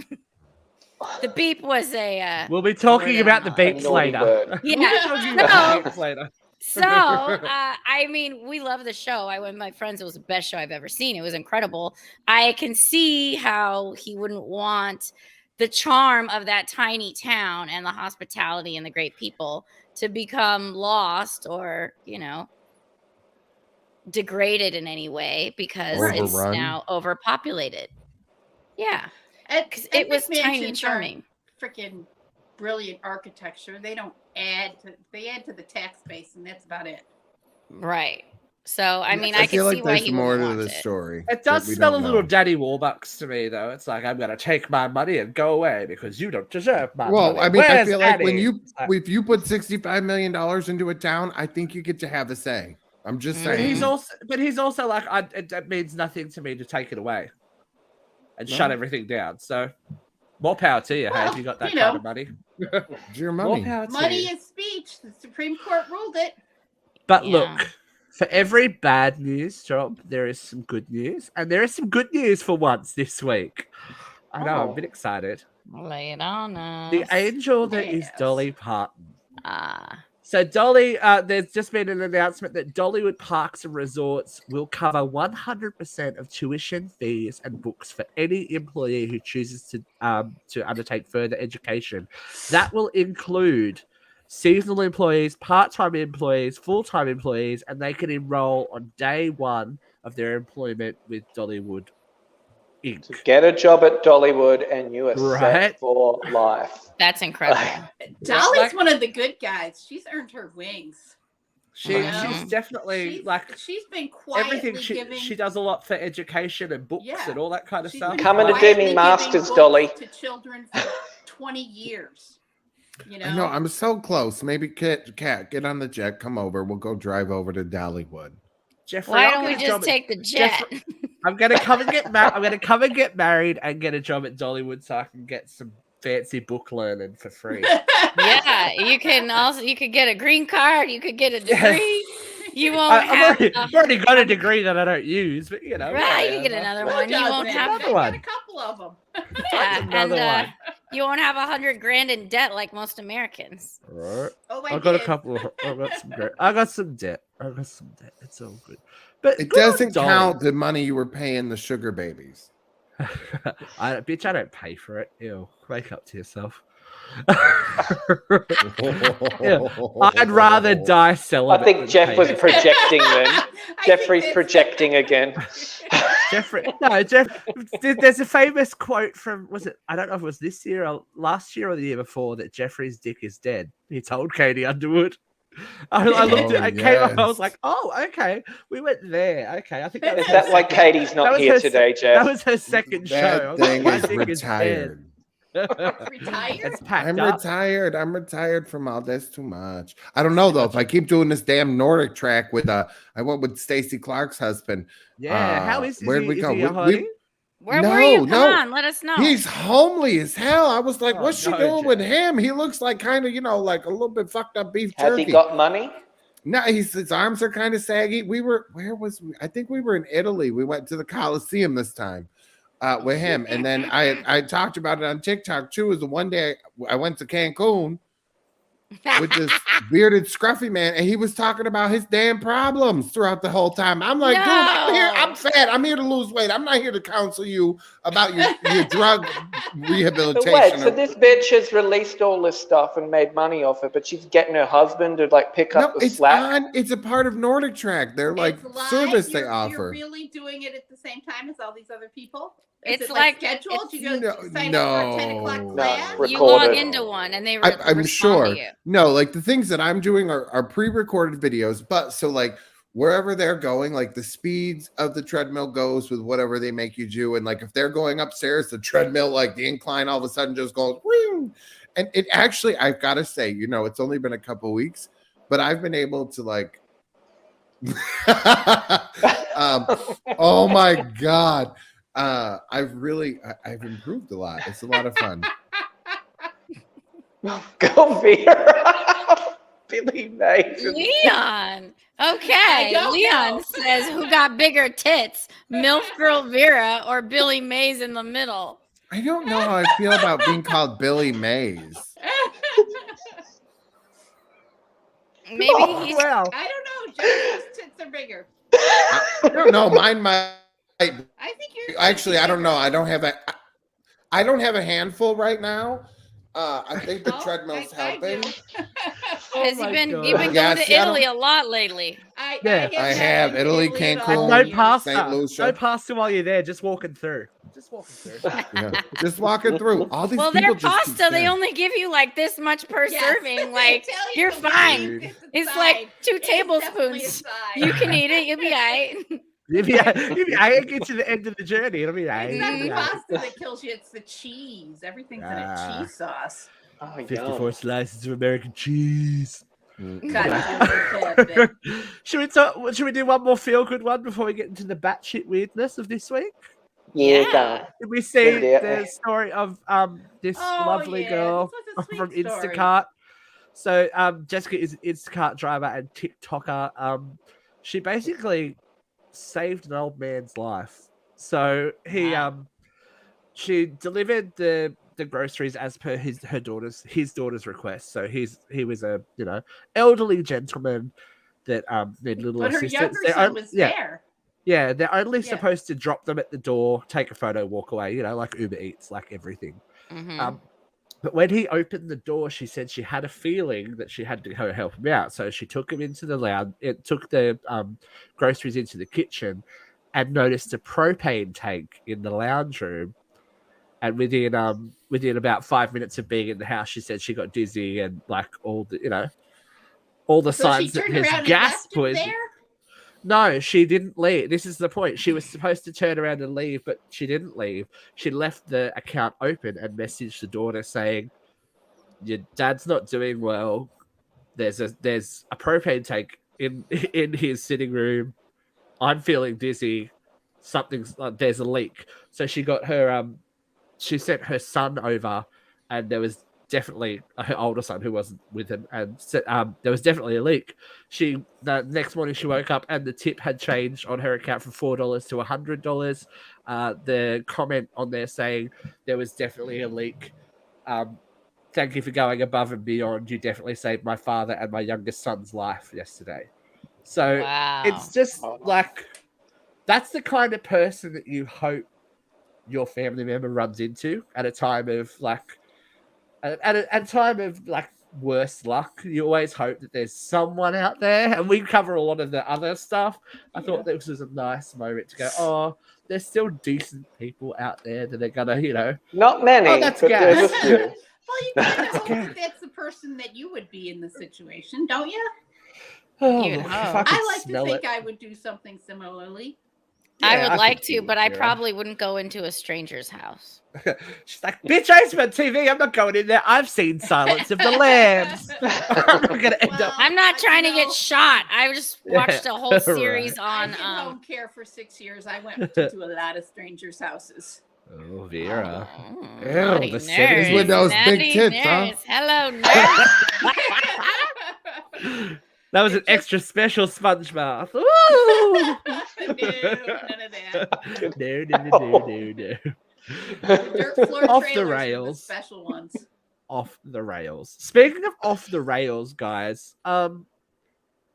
The beep was a We'll be talking about the A beeps naughty later. word. We'll be yeah. talking about the beeps later. So, I mean, we love the show. I went with my friends. It was the best show I've ever seen. It was incredible. I can see how he wouldn't want the charm of that tiny town and the hospitality and the great people to become lost or, degraded in any way because it's Overrun. now overpopulated. Yeah, And it was tiny and McMansions charming. are freaking brilliant architecture. They don't add to the tax base, and that's about it. Right. So, I mean, I I can feel see like why there's he more wouldn't to want the it. story. It does that we smell a don't little know. Daddy Warbucks to me, though. It's like, I'm going to take my money and go away because you don't deserve my Well, money. I mean, I Where's feel like when Annie? you It's like- if you put $65 million into a town, I think you get to have a say. I'm just But But saying. he's also like, it means nothing to me to take it away and shut No. everything down. So, more power to you, hey, if Well, you got that you kind know. of money. It's your More money. power to Money you. is speech. The Supreme Court ruled it. But Yeah. look, for every bad news job, there is some good news. And there is some good news for once this week. I know, I'm a bit excited. Lay it on us. The angel that is Yes. Dolly Parton. Ah. So Dolly, there's just been an announcement that Dollywood Parks and Resorts will cover 100% of tuition, fees, and books for any employee who chooses to undertake further education. That will include seasonal employees, part-time employees, full-time employees, and they can enroll on day one of their employment with Dollywood Inc. Get a job at Dollywood and you are Right. set for life. That's incredible. Dolly's like- one of the good guys. She's earned her wings. She's Mhm. definitely She's been quietly everything. giving. She does a lot for education and books Yeah. and all that kind of She's stuff. been Coming to do quietly me giving masters, books Dolly. to children for 20 years. You know. I know, I'm so close. Maybe Kat, get on the jet, come over. We'll go drive over to Dollywood. Jeffrey, Why I'll don't we get a just job at- take the jet? I'm gonna come and get married. I'm gonna come and get married and get a job at Dollywood so I can get some fancy book learning for free. Yeah, you could get a green card. You could get a degree. You won't I've have. already got a degree that I don't use, but you know. Right, you get whatever. another Who one. You won't doesn't? have. another I one. got a couple of them. Yeah, Another and one. you won't have $100,000 in debt like most Americans. Right. Oh, I got a couple. I got some debt. It's all good. But It good on doesn't Dolly. count the money you were paying the sugar babies. I don't pay for it. Ew, wake up to yourself. Yeah, I'd rather die celibate. I think than Jeff pay was for it. projecting then. I think Jeffrey's that's- projecting again. Jeffrey. No, Jeff. There's a famous quote from, was it? I don't know if it was this year or last year or the year before, that Jeffrey's dick is dead. He told Katie Underwood. I looked at it, came up, I was like, oh, okay, we went there. Okay, I think that was Is her that why second- Katie's that not was here her today, That Jeff? was her second show. I That was like, thing my is dick is dead. retired. Retired? It's packed I'm up. retired. I'm retired from all this too much. I don't know though. If I keep doing this damn Nordic track with I went with Stacey Clark's husband. Yeah, how is where'd he? we Is go? he a honey? Where were you? Come No. on, let us know. He's homely as hell. I was like, Oh, what's she no, doing Jeff. with him? He looks like kind of, like a little bit fucked up beef Has jerky. he got money? No, his arms are kind of saggy. Where was we? I think we were in Italy. We went to the Coliseum this time with him. And then I talked about it on TikTok too. Is the one day I went to Cancun with this bearded scruffy man, and he was talking about his damn problems throughout the whole time. I'm like, dude, I'm here. I'm fat. I'm here to lose weight. I'm not here to counsel you about your drug But rehabilitation. wait, so this bitch has released all this stuff and made money off it, but she's getting her husband to like pick No, up the it's slack. it's a part of Nordic Track. They're like It's live? service they You're offer. really doing it at the same time as all these other people? Is It's it like- scheduled? You it's- go sign up for a 10 o'clock No. class? No, You log recorded. into one and they I'm respond sure. to you. No, like the things that I'm doing are pre-recorded videos, but so like wherever they're going, like the speeds of the treadmill goes with whatever they make you do. And like if they're going upstairs, the treadmill, like the incline all of a sudden just goes, wing. And it actually, I've got to say, it's only been a couple weeks, but I've been able to like oh my God. I've improved a lot. It's a lot of fun. Go Vera. Billy Mays. Leon. I Okay. don't Leon know. says, who got bigger tits, MILF Girl Vera or Billy Mays in the middle? I don't know how I feel about being called Billy Mays. Maybe he's Well, I don't know. Jeffrey's tits are bigger. I don't know. Mine might. I think you're Actually, I don't know. I don't have a handful right now. I think the treadmill's helping. Has my you've been God. going Yeah, to see, I Italy a lot lately. Yeah. I have. been to Italy, Italy in the Cancun. last no year. pasta. St. Lucia. No pasta while you're there. Just walking through. Yeah. Just walking through. All these Well, people their just keep pasta, they saying- only give you like this much per Yes. serving. Like, Italian you're cuisine, fine. It's like 2 It's definitely a tablespoons. side. You can eat it. You'll be all right. I get to the end of the journey. It'll be It's not the right. pasta that kills you, it's the cheese. Everything's in a cheese sauce. Oh, 54 yum. slices of American cheese. God, Should we do one more feel good one before we get into the batshit weirdness of this week? Yeah. Did we see Yeah. the story of this Oh, lovely yeah, girl this was a from sweet story. Instacart? So Jessica is an Instacart driver and TikToker. She basically saved an old man's life. So she delivered the groceries as per his daughter's request. So he was a elderly gentleman that needed little But her assistance. younger son was there. Yeah, they're only Yeah. supposed to drop them at the door, take a photo, walk away, like Uber Eats, like everything. Mhm. But when he opened the door, she said she had a feeling that she had to go help him out. So she took him into the lounge, took the groceries into the kitchen, and noticed a propane tank in the lounge room. And within about 5 minutes of being in the house, she said she got dizzy and like all the So she signs that turned there's around and gas left him poisoning. there? No, she didn't leave. This is the point. She was supposed to turn around and leave, but she didn't leave. She left the account open and messaged the daughter saying, "Your dad's not doing well. There's a propane tank in his sitting room. I'm feeling dizzy. There's a leak." So she got her she sent her son over, and there was definitely her older son who wasn't with him, and there was definitely a leak. The next morning she woke up and the tip had changed on her account from $4 to $100. The comment on there saying there was definitely a leak. Thank you for going above and beyond. You definitely saved my father and my youngest son's life yesterday. So Wow. it's just like, that's the kind of person that you hope your family member runs into at a time of like, at a time of like worse luck. You always hope that there's someone out there, and we cover a lot of the other stuff. I thought this was a nice moment to go, oh, there's still decent people out there that are gonna, Not many. Oh, that's but gas. there's a few. Well, you kind of hope that that's the person that you would be in the situation, don't you? Oh, You'd if hope. I could I like to smell think it. I would do something similarly. I Yeah, would I like think to, you but would, I Vera. probably wouldn't go into a stranger's house. She's like, bitch, I spent TV. I'm not going in there. I've seen Silence of the Lambs. I'm not gonna end up. I'm not trying to get shot. I just watched a whole Yeah, series I on did home care for 6 years. I went to a lot of strangers' houses. Oh, Vera. Oh, Ew, naughty the nerds, series with those big naughty tits, huh? nerds. Hello, nerds. That was an extra special sponge bath. Ooh! No, none of that. No. The dirt floor Off the trailers were rails. special ones. Off the rails. Speaking of off the rails, guys,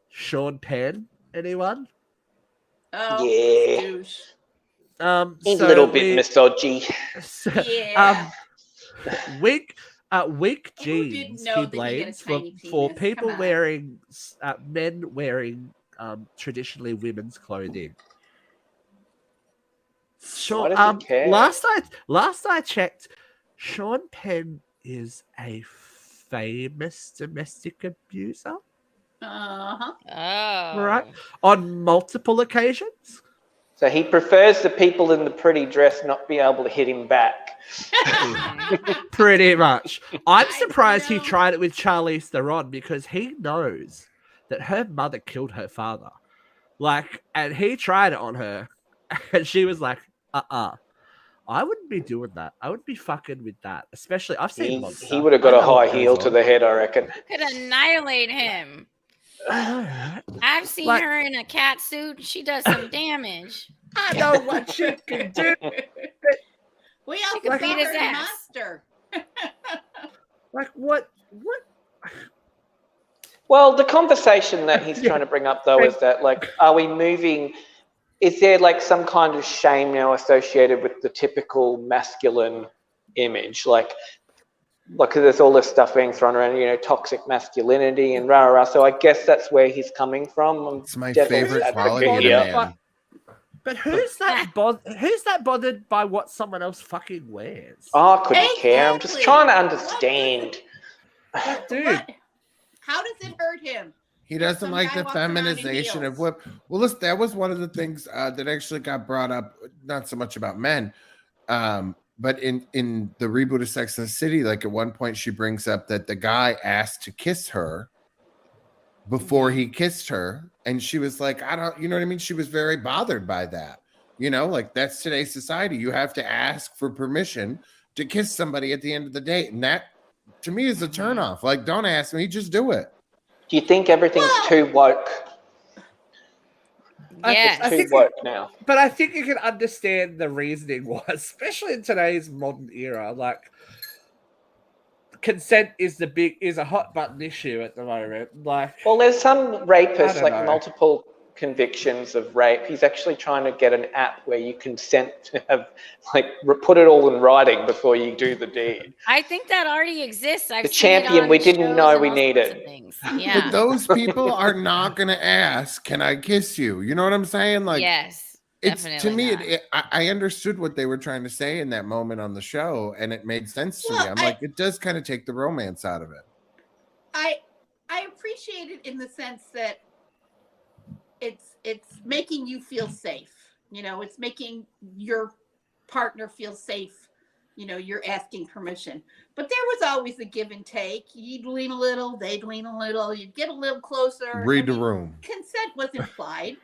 Sean Penn, anyone? Oh, Yeah. douche. He's So a little bit we- misogy. Yeah. Weak Who jeans, didn't know he that he had a blames tiny for penis? people Come on. wearing men wearing traditionally women's clothing. Sean, Why does he care? last I checked, Sean Penn is a famous domestic abuser, Uh-huh. Oh. right? On multiple occasions. So he prefers the people in the pretty dress not be able to hit him back. Pretty much. I'm I surprised he know. tried it with Charlize Theron because he knows that her mother killed her father. Like, and he tried it on her, and she was like, I wouldn't be doing that. I wouldn't be fucking with that. Especially, I've seen Monster. He would have got I a know what high heel goes to on. the head, I reckon. Could annihilate him. I know, right? I've seen Like- her in a cat suit. She does some damage. I know what she can do. We She also could saw beat his her in ass. Monster. Like, what? Well, the conversation that he's trying to bring up, though, is that, like, are we moving? Is there, like, some kind of shame now associated with the typical masculine image? Like, there's all this stuff being thrown around, toxic masculinity and rah, rah, rah. So I guess that's where he's coming from. It's my Devil's favorite advocate quality in a here. man. But who's that bothered by what someone else fucking wears? Oh, I couldn't care. I'm just Exactly. trying to understand. Like, dude. What? How does it hurt him? He doesn't Some like guy the walks around in feminization of heels. whip. Well, listen, that was one of the things that actually got brought up, not so much about men, but in the reboot of Sex and the City, like at one point she brings up that the guy asked to kiss her before he kissed her, and she was like, I don't, you know what I mean? She was very bothered by that. Like that's today's society. You have to ask for permission to kiss somebody at the end of the date, and that to me is a turnoff. Like, don't ask me, just do it. Do you think everything's too woke? Yes. I Too think woke now. But I think you can understand the reasoning was, especially in today's modern era, like consent is a hot button issue at the moment. Like, Well, there's some I rapists, don't like know. multiple convictions of rape. He's actually trying to get an app where you consent to have, put it all in writing before you do the deed. I think that already exists. I've The seen it champion, on we didn't shows know and we all sorts needed. of things. But Yeah. those people are not going to ask, can I kiss you? You know what I'm saying? Like, Yes. it's to Definitely me, I understood what they were trying to say in that moment on the show, and it made sense to me. I'm like, it does kind of take the romance out of it. I appreciate it in the sense that it's making you feel safe. You know, it's making your partner feel safe. You know, you're asking permission. But there was always a give and take. You'd lean a little, they'd lean a little, you'd get a little closer. Read the room. Consent was implied.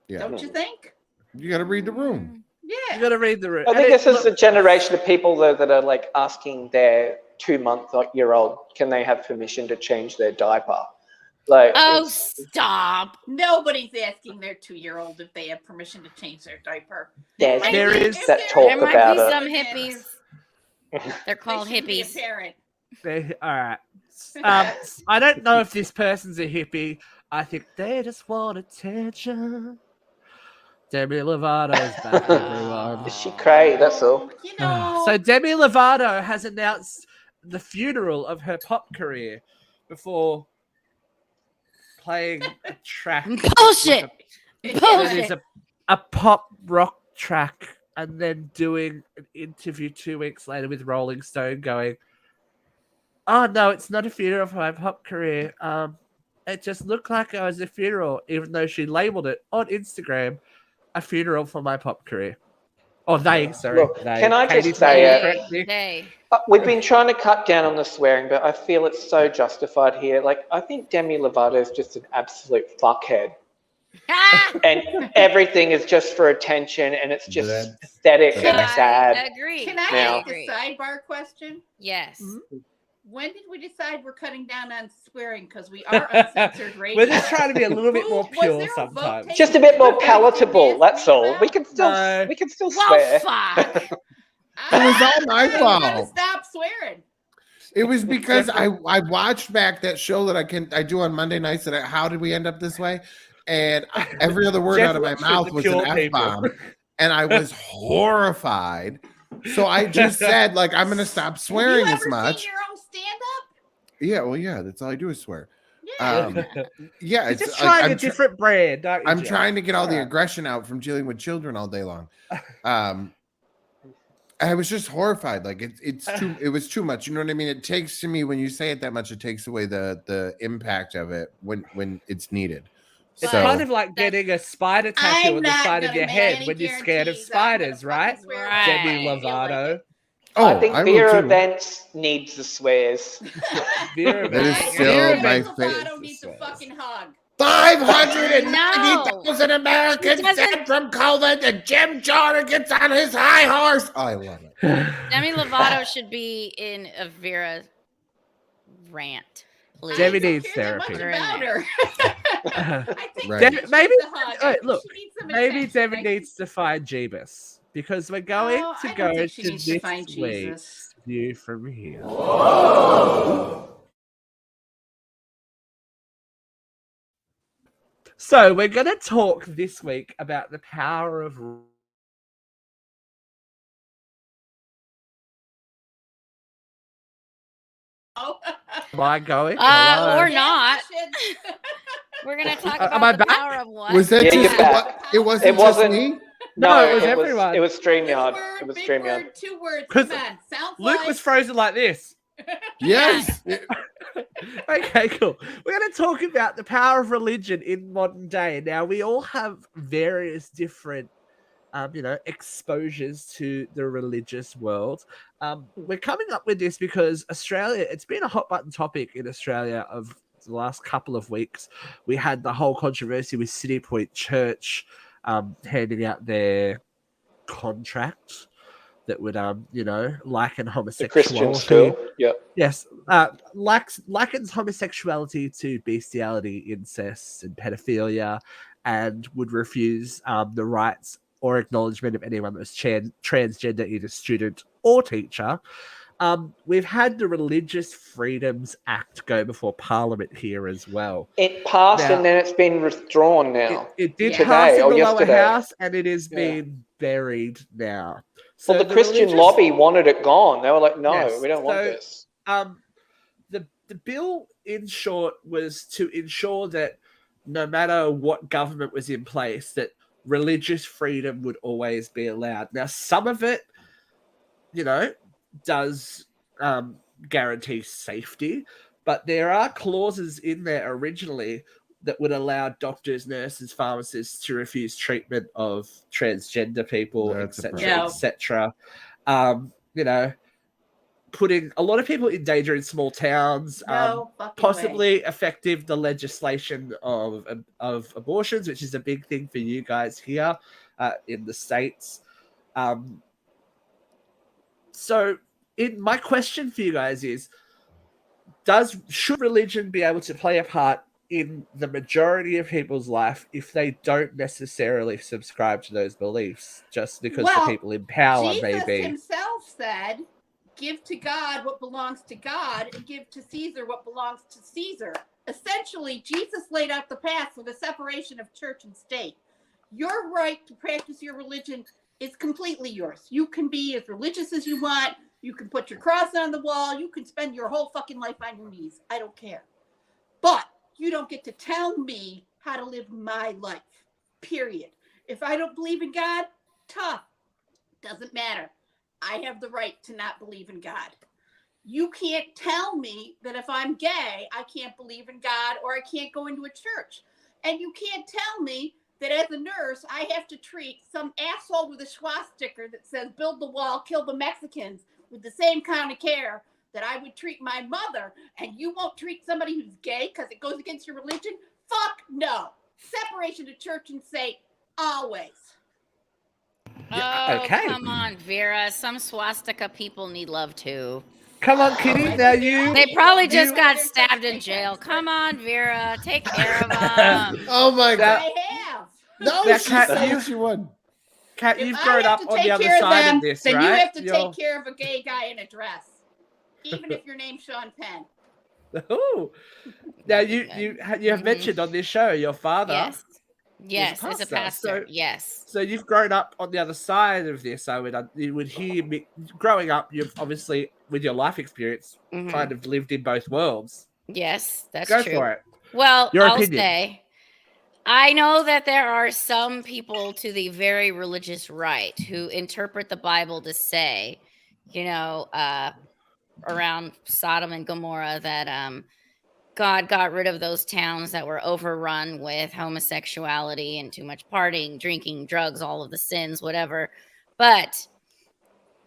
Yeah. Don't you think? You got to read the room. Yeah. You got to read the room. I think this is a generation of people though that are like asking their 2-month-old, can they have permission to change their diaper? Like, Oh, stop. Nobody's asking their 2-year-old if they have permission to change their diaper. There is that talk There might about be it. some hippies. They're called They should be a hippies. parent. All right. I don't know if this person's a hippie. I think they just want attention. Demi Lovato's back, everyone. Is she cray? That's all. You know, So Demi Lovato has announced the funeral of her pop career before playing a track. Bullshit. That is Bullshit. a pop rock track, and then doing an interview 2 weeks later with Rolling Stone going, oh no, it's not a funeral for my pop career. It just looked like it was a funeral, even though she labeled it on Instagram a funeral for my pop career. Oh, sorry. Look, they. can I just Katie's say name, it? correct me. They. We've been trying to cut down on the swearing, but I feel it's so justified here. Like, I think Demi Lovato is just an absolute fuckhead. Ah! And everything is just for attention, and it's just That's- pathetic and I sad. agree. can I Now- ask a sidebar question? Yes. When did we decide we're cutting down on swearing? Because we are uncensored radio. We're just trying to be a little bit more Was pure there a vote sometimes. taken? Just a bit more Did palatable, you that's ask me all. about? We can still No. swear. Well, fuck. It was all my I'm gonna fault. stop swearing. It was because I watched back that show that I do on Monday nights. How did we end up this way? And every other word Jeff out of my looks for mouth the was an pure F-bomb, people. and I was horrified. So I just said, like, I'm gonna stop swearing Have as you ever much. seen your own stand-up? Yeah, well, yeah, that's all I do is swear. Yeah. Yeah, You're it's just like, trying a different brand, don't you? I'm Jeff? trying to get all the Yeah. aggression out from dealing with children all day long. I was just horrified. Like it was too much. You know what I mean? It takes to me when you say it that much, it takes away the impact of it when it's needed. It's So- kind of like getting a spider tattoo I'm on the not side of gonna your make head any when you're scared of guarantees. I'm gonna spiders, right? fucking swear Right. when I Demi feel like Lovato. it. I think will Vera too. Vance needs the swears. Vera That is Vance. still Vera my Vance favorite. Lovato needs a fucking hug. 590,000 Americans She doesn't- dead from COVID, and Jim Jordan gets on his high horse. Oh, I love it. Demi Lovato should be in a Vera rant. Please. Demi I don't needs care that much therapy. about her. I think Right. Demi Maybe- needs a hug. I Alright, think look, she needs some Maybe attention. Demi I needs to find Jeebus because we're going No, to I don't go think she to needs to this find week's Jesus. View from Here. So we're going to talk this week about the power of. Oh. Am I going? Hello? Or Yeah, not. Russian. We're gonna talk Am about I the back? power of what? Was that Yeah, just you're back. it wasn't It wasn't- just me? No, it was everyone. It was StreamYard. Big word, It was big StreamYard. word, 2 words. 'Cause Come on. Sounds Luke like was frozen like this. Yes. Okay, cool. We're going to talk about the power of religion in modern day. Now, we all have various different, exposures to the religious world. We're coming up with this because Australia, it's been a hot button topic in Australia of the last couple of weeks. We had the whole controversy with City Point Church handing out their contract that would, liken The homosexuality. Christian school. Yep. Yes, likens homosexuality to bestiality, incest, and pedophilia, and would refuse the rights or acknowledgement of anyone that was transgender, either student or teacher. We've had the Religious Freedoms Act go before Parliament here as well. It passed Now- and then it's been withdrawn now. It did Today pass in or the yesterday. lower house, and it is Yeah. being buried now. So Well, the Christian religious- lobby wanted it gone. They were like, no, Yes, we don't want so- this. The bill, in short, was to ensure that no matter what government was in place, that religious freedom would always be allowed. Now, some of it, does guarantee safety, but there are clauses in there originally that would allow doctors, nurses, pharmacists to refuse treatment of transgender people, etc., etc. Putting a lot of people in danger in small towns, possibly affecting the legislation of abortions, which is a big thing for you guys here in the States. So my question for you guys is, should religion be able to play a part in the majority of people's life if they don't necessarily subscribe to those beliefs, just because the people in power Jesus maybe himself said, give to God what belongs to God and give to Caesar what belongs to Caesar. Essentially, Jesus laid out the path for the separation of church and state. Your right to practice your religion is completely yours. You can be as religious as you want. You can put your cross on the wall. You can spend your whole fucking life on your knees. I don't care. But you don't get to tell me how to live my life, period. If I don't believe in God, tough. Doesn't matter. I have the right to not believe in God. You can't tell me that if I'm gay, I can't believe in God or I can't go into a church. And you can't tell me that as a nurse, I have to treat some asshole with a swastika that says build the wall, kill the Mexicans with the same kind of care that I would treat my mother, and you won't treat somebody who's gay because it goes against your religion? Fuck no. Separation of church and state, always. Oh, come on, Vera. Some swastika people need love too. Come on, Kitty. Now They probably just got stabbed in jail. Come on, Vera. Take care of them. Oh my God. I have. No, she won. Kat, you've grown up on the other side of this, then right? You have to take care of a gay guy in a dress, even if your name's Sean Penn. Oh, now you have mentioned on this show your father. Yes, it's a pastor. Yes. So you've grown up on the other side of this. You would hear me growing up. You've obviously, with your life experience, kind of lived in both worlds. Yes, that's true. Go for it. Well, I'll say, I know that there are some people to the very religious right who interpret the Bible to say, around Sodom and Gomorrah, that God got rid of those towns that were overrun with homosexuality and too much partying, drinking, drugs, all of the sins, whatever. But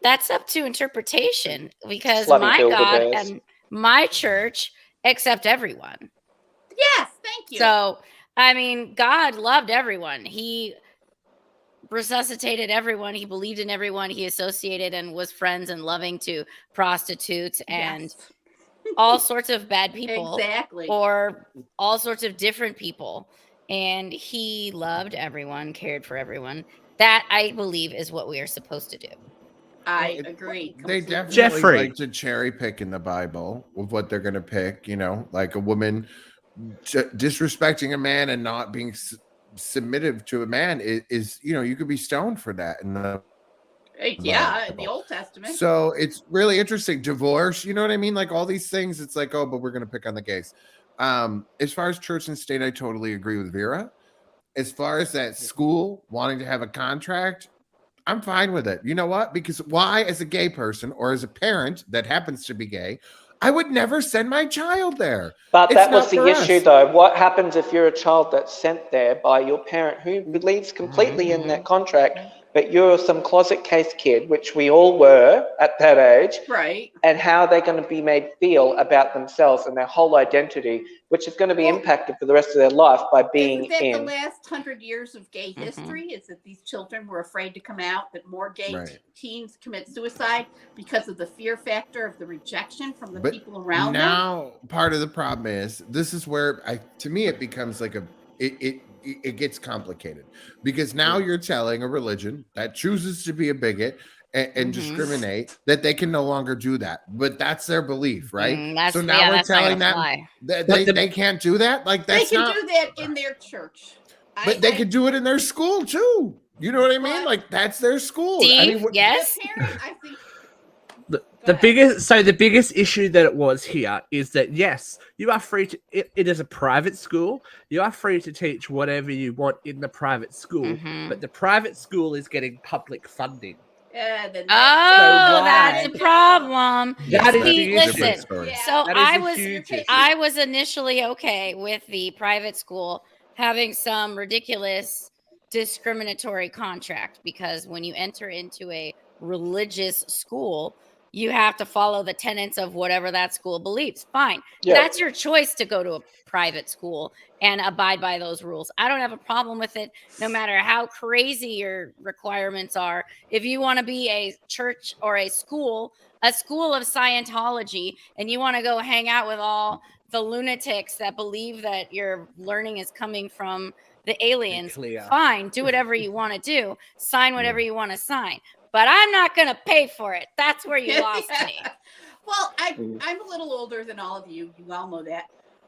that's up to interpretation, because my God and my church accept everyone. Yes, thank you. So, I mean, God loved everyone. He resuscitated everyone. He believed in everyone. He associated and was friends and loving to prostitutes and all sorts of bad people. Exactly. Or all sorts of different people. And he loved everyone, cared for everyone. That, I believe, is what we are supposed to do. I agree. They definitely like to cherry pick in the Bible with what they're going to pick, like a woman disrespecting a man and not being submissive to a man is you could be stoned for that in the in the Old Testament. So it's really interesting. Divorce, you know what I mean? Like all these things, it's like, oh, but we're going to pick on the gays. As far as church and state, I totally agree with Vera. As far as that school wanting to have a contract, I'm fine with it. You know what? Because why, as a gay person or as a parent that happens to be gay, I would never send my child there. But that was the issue, though. What happens if you're a child that's sent there by your parent who believes completely in that contract, but you're some closet case kid, which we all were at that age, right? And how are they going to be made feel about themselves and their whole identity, which is going to be impacted for the rest of their life by being in. The last 100 years of gay history is that these children were afraid to come out, that more gay teens commit suicide because of the fear factor of the rejection from the people around them. Now, part of the problem is, this is where, to me, it becomes like it gets complicated, because now you're telling a religion that chooses to be a bigot and discriminate that they can no longer do that, but that's their belief, right? So now we're telling them that they can't do that. Like they can do that in their church, but they could do it in their school too. You know what I mean? Like that's their school. Steve, yes. I think The biggest issue that it was here is that yes, you are free to. It is a private school. You are free to teach whatever you want in the private school, but the private school is getting public funding. Yeah, then that's the problem. That is See, the listen. issue. story. So That is I a was huge issue. I was initially okay with the private school having some ridiculous discriminatory contract, because when you enter into a religious school, you have to follow the tenets of whatever that school believes. Fine. Yeah. That's your choice to go to a private school and abide by those rules. I don't have a problem with it, no matter how crazy your requirements are. If you want to be a church or a school of Scientology, and you want to go hang out with all the lunatics that believe that your learning is coming from the aliens, fine, do whatever you want to do, sign whatever you want to sign. But I'm not going to pay for it. That's where you lost me. Well, I'm a little older than all of you. You all know that.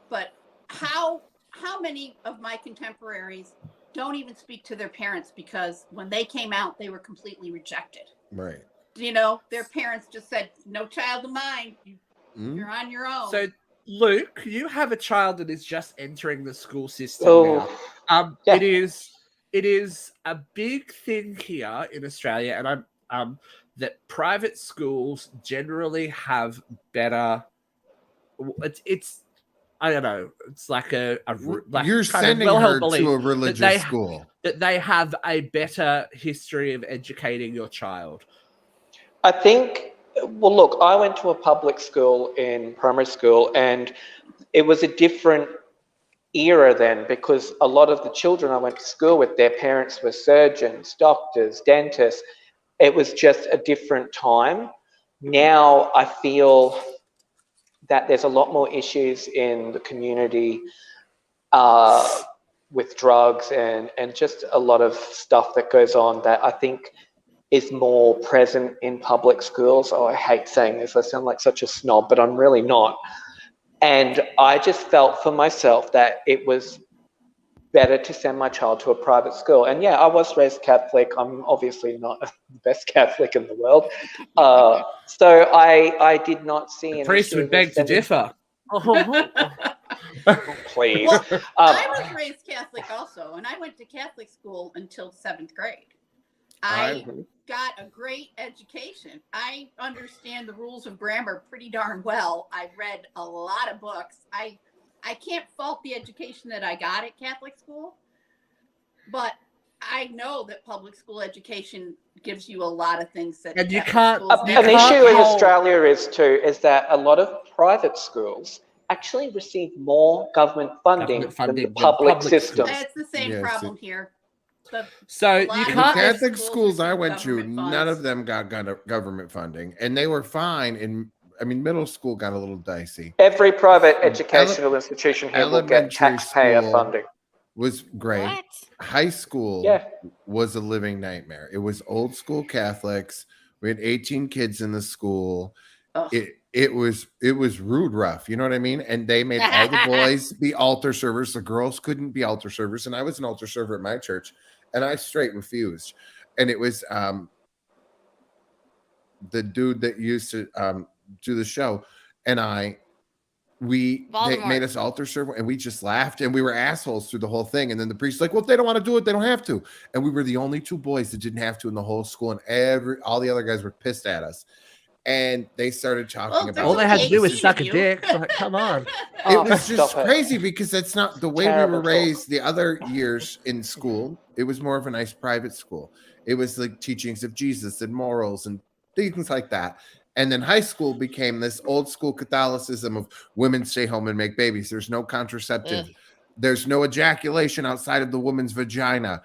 But how many of my contemporaries don't even speak to their parents because when they came out, they were completely rejected. Right. You know, their parents just said, no child of mine. You're on your own. So, Luke, you have a child that is just entering the school system now. It is a big thing here in Australia, and that private schools generally have better. It's I don't know. It's like you're sending her to a religious school that they have a better history of educating your child. I think. Well, look, I went to a public school in primary school, and it was a different era then, because a lot of the children I went to school with, their parents were surgeons, doctors, dentists. It was just a different time. Now I feel that there's a lot more issues in the community with drugs and just a lot of stuff that goes on that I think is more present in public schools. Oh, I hate saying this. I sound like such a snob, but I'm really not. And I just felt for myself that it was better to send my child to a private school. And yeah, I was raised Catholic. I'm obviously not the best Catholic in the world. So I did not see the priest would beg to differ. Please. Well, I was raised Catholic also, and I went to Catholic school until 7th grade. I got a great education. I understand the rules of grammar pretty darn well. I've read a lot of books. I can't fault the education that I got at Catholic school, but I know that public school education gives you a lot of things that and you can't. An issue in Australia is that a lot of private schools actually receive more government funding than the public system. That's the same problem here. So you can't. The Catholic schools I went to, none of them got government funding, and they were fine. Middle school got a little dicey. Every private educational institution here will get taxpayer funding. Was great. What? High school was a living nightmare. It was old school Catholics. We had 18 kids in the school. Oh. It was rude rough. You know what I mean? And they made all the boys be altar servers. The girls couldn't be altar servers. And I was an altar server at my church, and I straight refused. And it was the dude that used to do the show, and they made us altar server, and we just laughed, and we were assholes through the whole thing. And then the priest's like, well, if they don't want to do it, they don't have to. And we were the only two boys that didn't have to in the whole school, and all the other guys were pissed at us. And they started talking about all they had to do was suck a dick. Like, come on. It was just crazy because that's not the way we were raised the other years in school. It was more of a nice private school. It was like teachings of Jesus and morals and things like that. And then high school became this old school Catholicism of women stay home and make babies. There's no contraceptive. There's no ejaculation outside of the woman's vagina.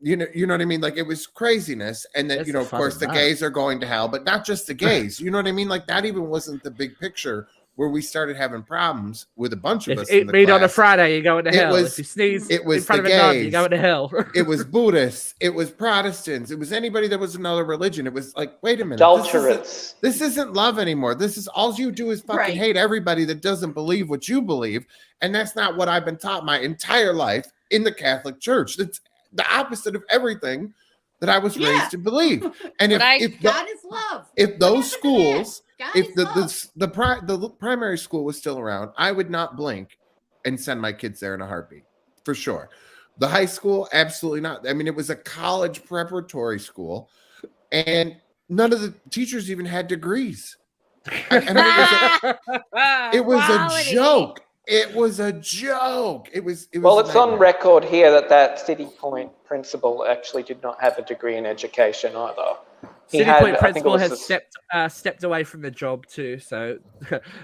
You know what I mean? Like, it was craziness. And then, of course, the gays are going to hell, but not just the gays. You know what I mean? Like, that even wasn't the big picture where we started having problems with a bunch of us. If you eat on a Friday, you go into hell. If you sneeze in front of a nun, you go into hell. It was Buddhists. It was Protestants. It was anybody that was another religion. It was like, wait a minute. Adulterous. This isn't love anymore. This is all you do is fucking hate everybody that doesn't believe what you believe. And that's not what I've been taught my entire life in the Catholic Church. That's the opposite of everything that I was raised to believe. And if God is love. love. If those schools, Guys if love. the primary school was still around, I would not blink and send my kids there in a heartbeat, for sure. The high school, absolutely not. I mean, it was a college preparatory school, and none of the teachers even had degrees. I mean, it was a joke. It was a joke. It was. Well, it's on record here that City Point principal actually did not have a degree in education either. City Point principal has stepped away from the job too. So,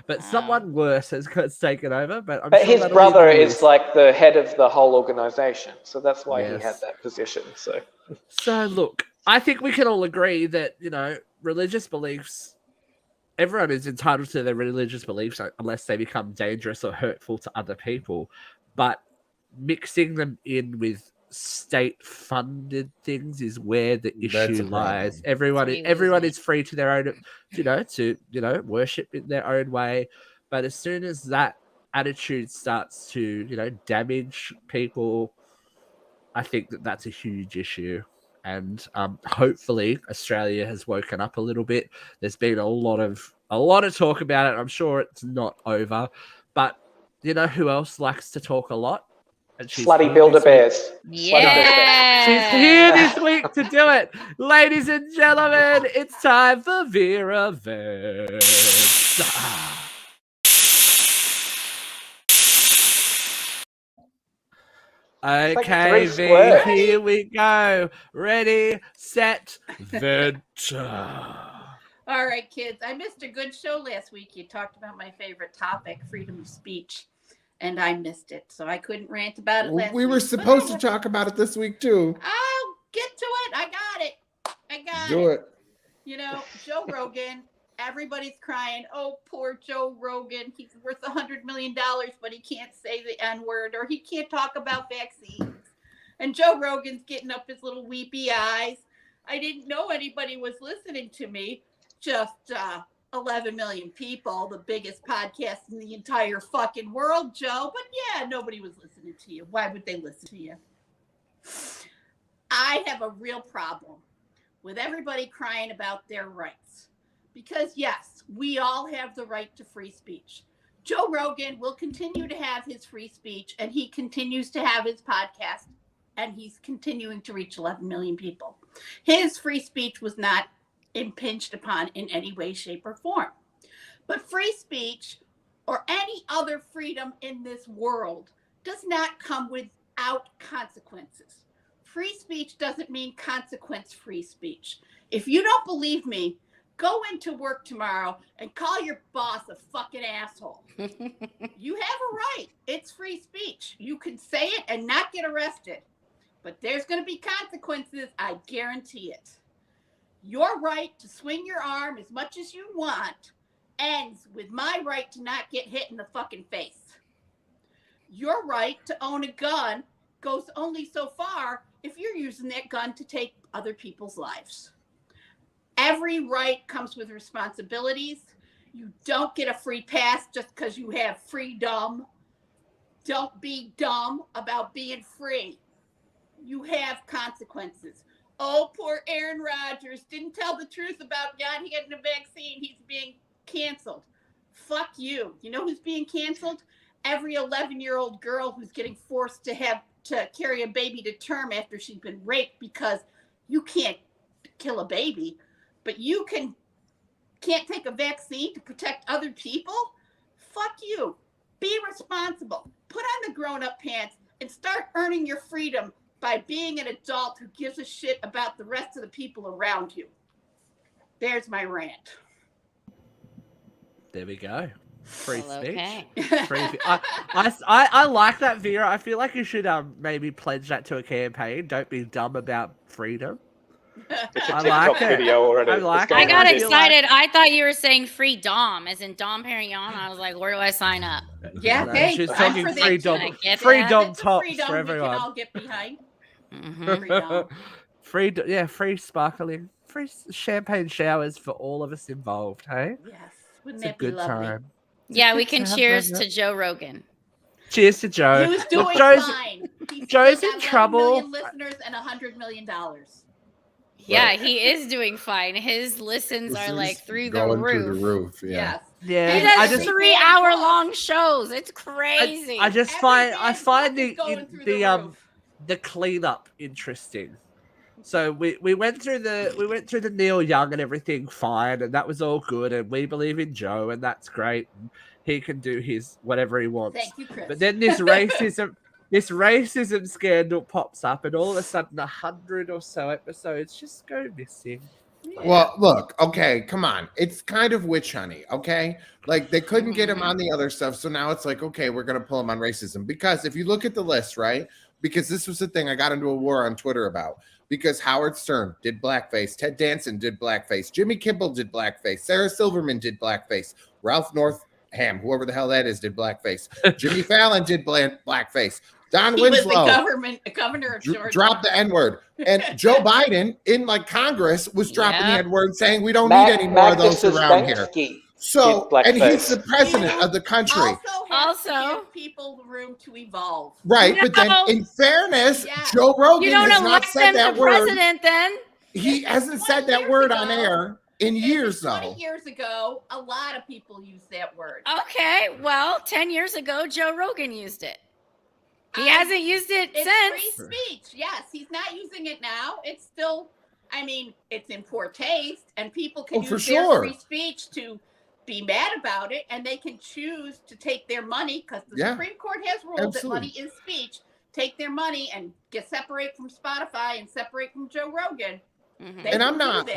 but someone worse has taken over. But I'm sure his brother is like the head of the whole organization, so that's why he had that position. So look, I think we can all agree that religious beliefs. Everyone is entitled to their religious beliefs unless they become dangerous or hurtful to other people. But mixing them in with state-funded things is where the issue lies. Everyone is free to their own, to worship in their own way. But as soon as that attitude starts to, damage people, I think that's a huge issue. And hopefully Australia has woken up a little bit. There's been a lot of talk about it. I'm sure it's not over. But you know who else likes to talk a lot? And Slutty Build-A-Bears. Yeah. She's here this week to do it. Ladies and gentlemen, it's time for Vera Verse. Okay, V, here we go. Ready, set, vent. All right, kids. I missed a good show last week. You talked about my favorite topic, freedom of speech, and I missed it. So I couldn't rant about it last week. We were supposed to talk about it this week, too. I'll get to it. I got it. Do it. Joe Rogan. Everybody's crying, oh, poor Joe Rogan. He's worth $100 million, but he can't say the N-word or he can't talk about vaccines. And Joe Rogan's getting up his little weepy eyes. I didn't know anybody was listening to me. Just 11 million people, the biggest podcast in the entire fucking world, Joe. But yeah, nobody was listening to you. Why would they listen to you? I have a real problem with everybody crying about their rights. Because, yes, we all have the right to free speech. Joe Rogan will continue to have his free speech, and he continues to have his podcast, and he's continuing to reach 11 million people. His free speech was not impinged upon in any way, shape, or form. But free speech, or any other freedom in this world, does not come without consequences. Free speech doesn't mean consequence-free speech. If you don't believe me, go into work tomorrow and call your boss a fucking asshole. You have a right. It's free speech. You can say it and not get arrested. But there's going to be consequences. I guarantee it. Your right to swing your arm as much as you want ends with my right to not get hit in the fucking face. Your right to own a gun goes only so far if you're using that gun to take other people's lives. Every right comes with responsibilities. You don't get a free pass just because you have freedom. Don't be dumb about being free. You have consequences. Oh, poor Aaron Rodgers didn't tell the truth about God getting a vaccine. He's being canceled. Fuck you. You know who's being canceled? Every 11-year-old girl who's getting forced to carry a baby to term after she's been raped because you can't kill a baby. But you can't take a vaccine to protect other people? Fuck you. Be responsible. Put on the grown-up pants and start earning your freedom by being an adult who gives a shit about the rest of the people around you. There's my rant. There we go. Free speech. Okay. I like that, Vera. I feel like you should maybe pledge that to a campaign. Don't be dumb about freedom. It's a TikTok video already. I got excited. I thought you were saying free Dom, as in Dom Perignon. I was like, where do I sign up? Yeah, hey, she's talking free Dom tops for everyone. We can all get behind. Free sparkling, free champagne showers for all of us involved. Hey, yes, wouldn't it's that be a good lovely? time. Yeah, we can cheers to Joe Rogan. Cheers to Joe. He was doing fine. Joe's in trouble. Million listeners and $100 million. Yeah, Right. he is doing fine. His listens This are is like through the going roof. through the roof. Yeah. Yes. Yeah, He And does every 3-hour-long shows. It's crazy. I just Every find band book is going through the roof. the cleanup interesting. So we went through the Neil Young and everything fine, and that was all good, and we believe in Joe, and that's great. And he can do his whatever he wants. Thank you, Chris. But then this racism scandal pops up, and all of a sudden 100 or so episodes just go missing. Well, look, okay, come on. It's kind of witch honey, okay? Like they couldn't get him on the other stuff, so now it's like, okay, we're gonna pull him on racism. Because if you look at the list, right? Because this was the thing I got into a war on Twitter about. Because Howard Stern did blackface, Ted Danson did blackface, Jimmy Kimmel did blackface, Sarah Silverman did blackface, Ralph Northam, whoever the hell that is, did blackface, Jimmy Fallon did blackface, Don He Winslow was the governor of Georgia. dropped the N-word, and Joe Biden in like Congress was dropping the N-word, saying we don't need any more of those around here. So, and he's the president of the country. Also, give people room to evolve. Right, but then in fairness, Joe Rogan has not said that word. President, then He hasn't said that word on air in years, though. 20 years ago, a lot of people used that word. Okay, well, 10 years ago, Joe Rogan used it. He hasn't used it since. Free speech. Yes, he's not using it now. It's still, I mean, it's in poor taste, and people can use their free speech to be mad about it, and they can choose to take their money, because the Supreme Court has ruled that money is speech. Take their money and separate from Spotify and separate from Joe Rogan. And I'm not,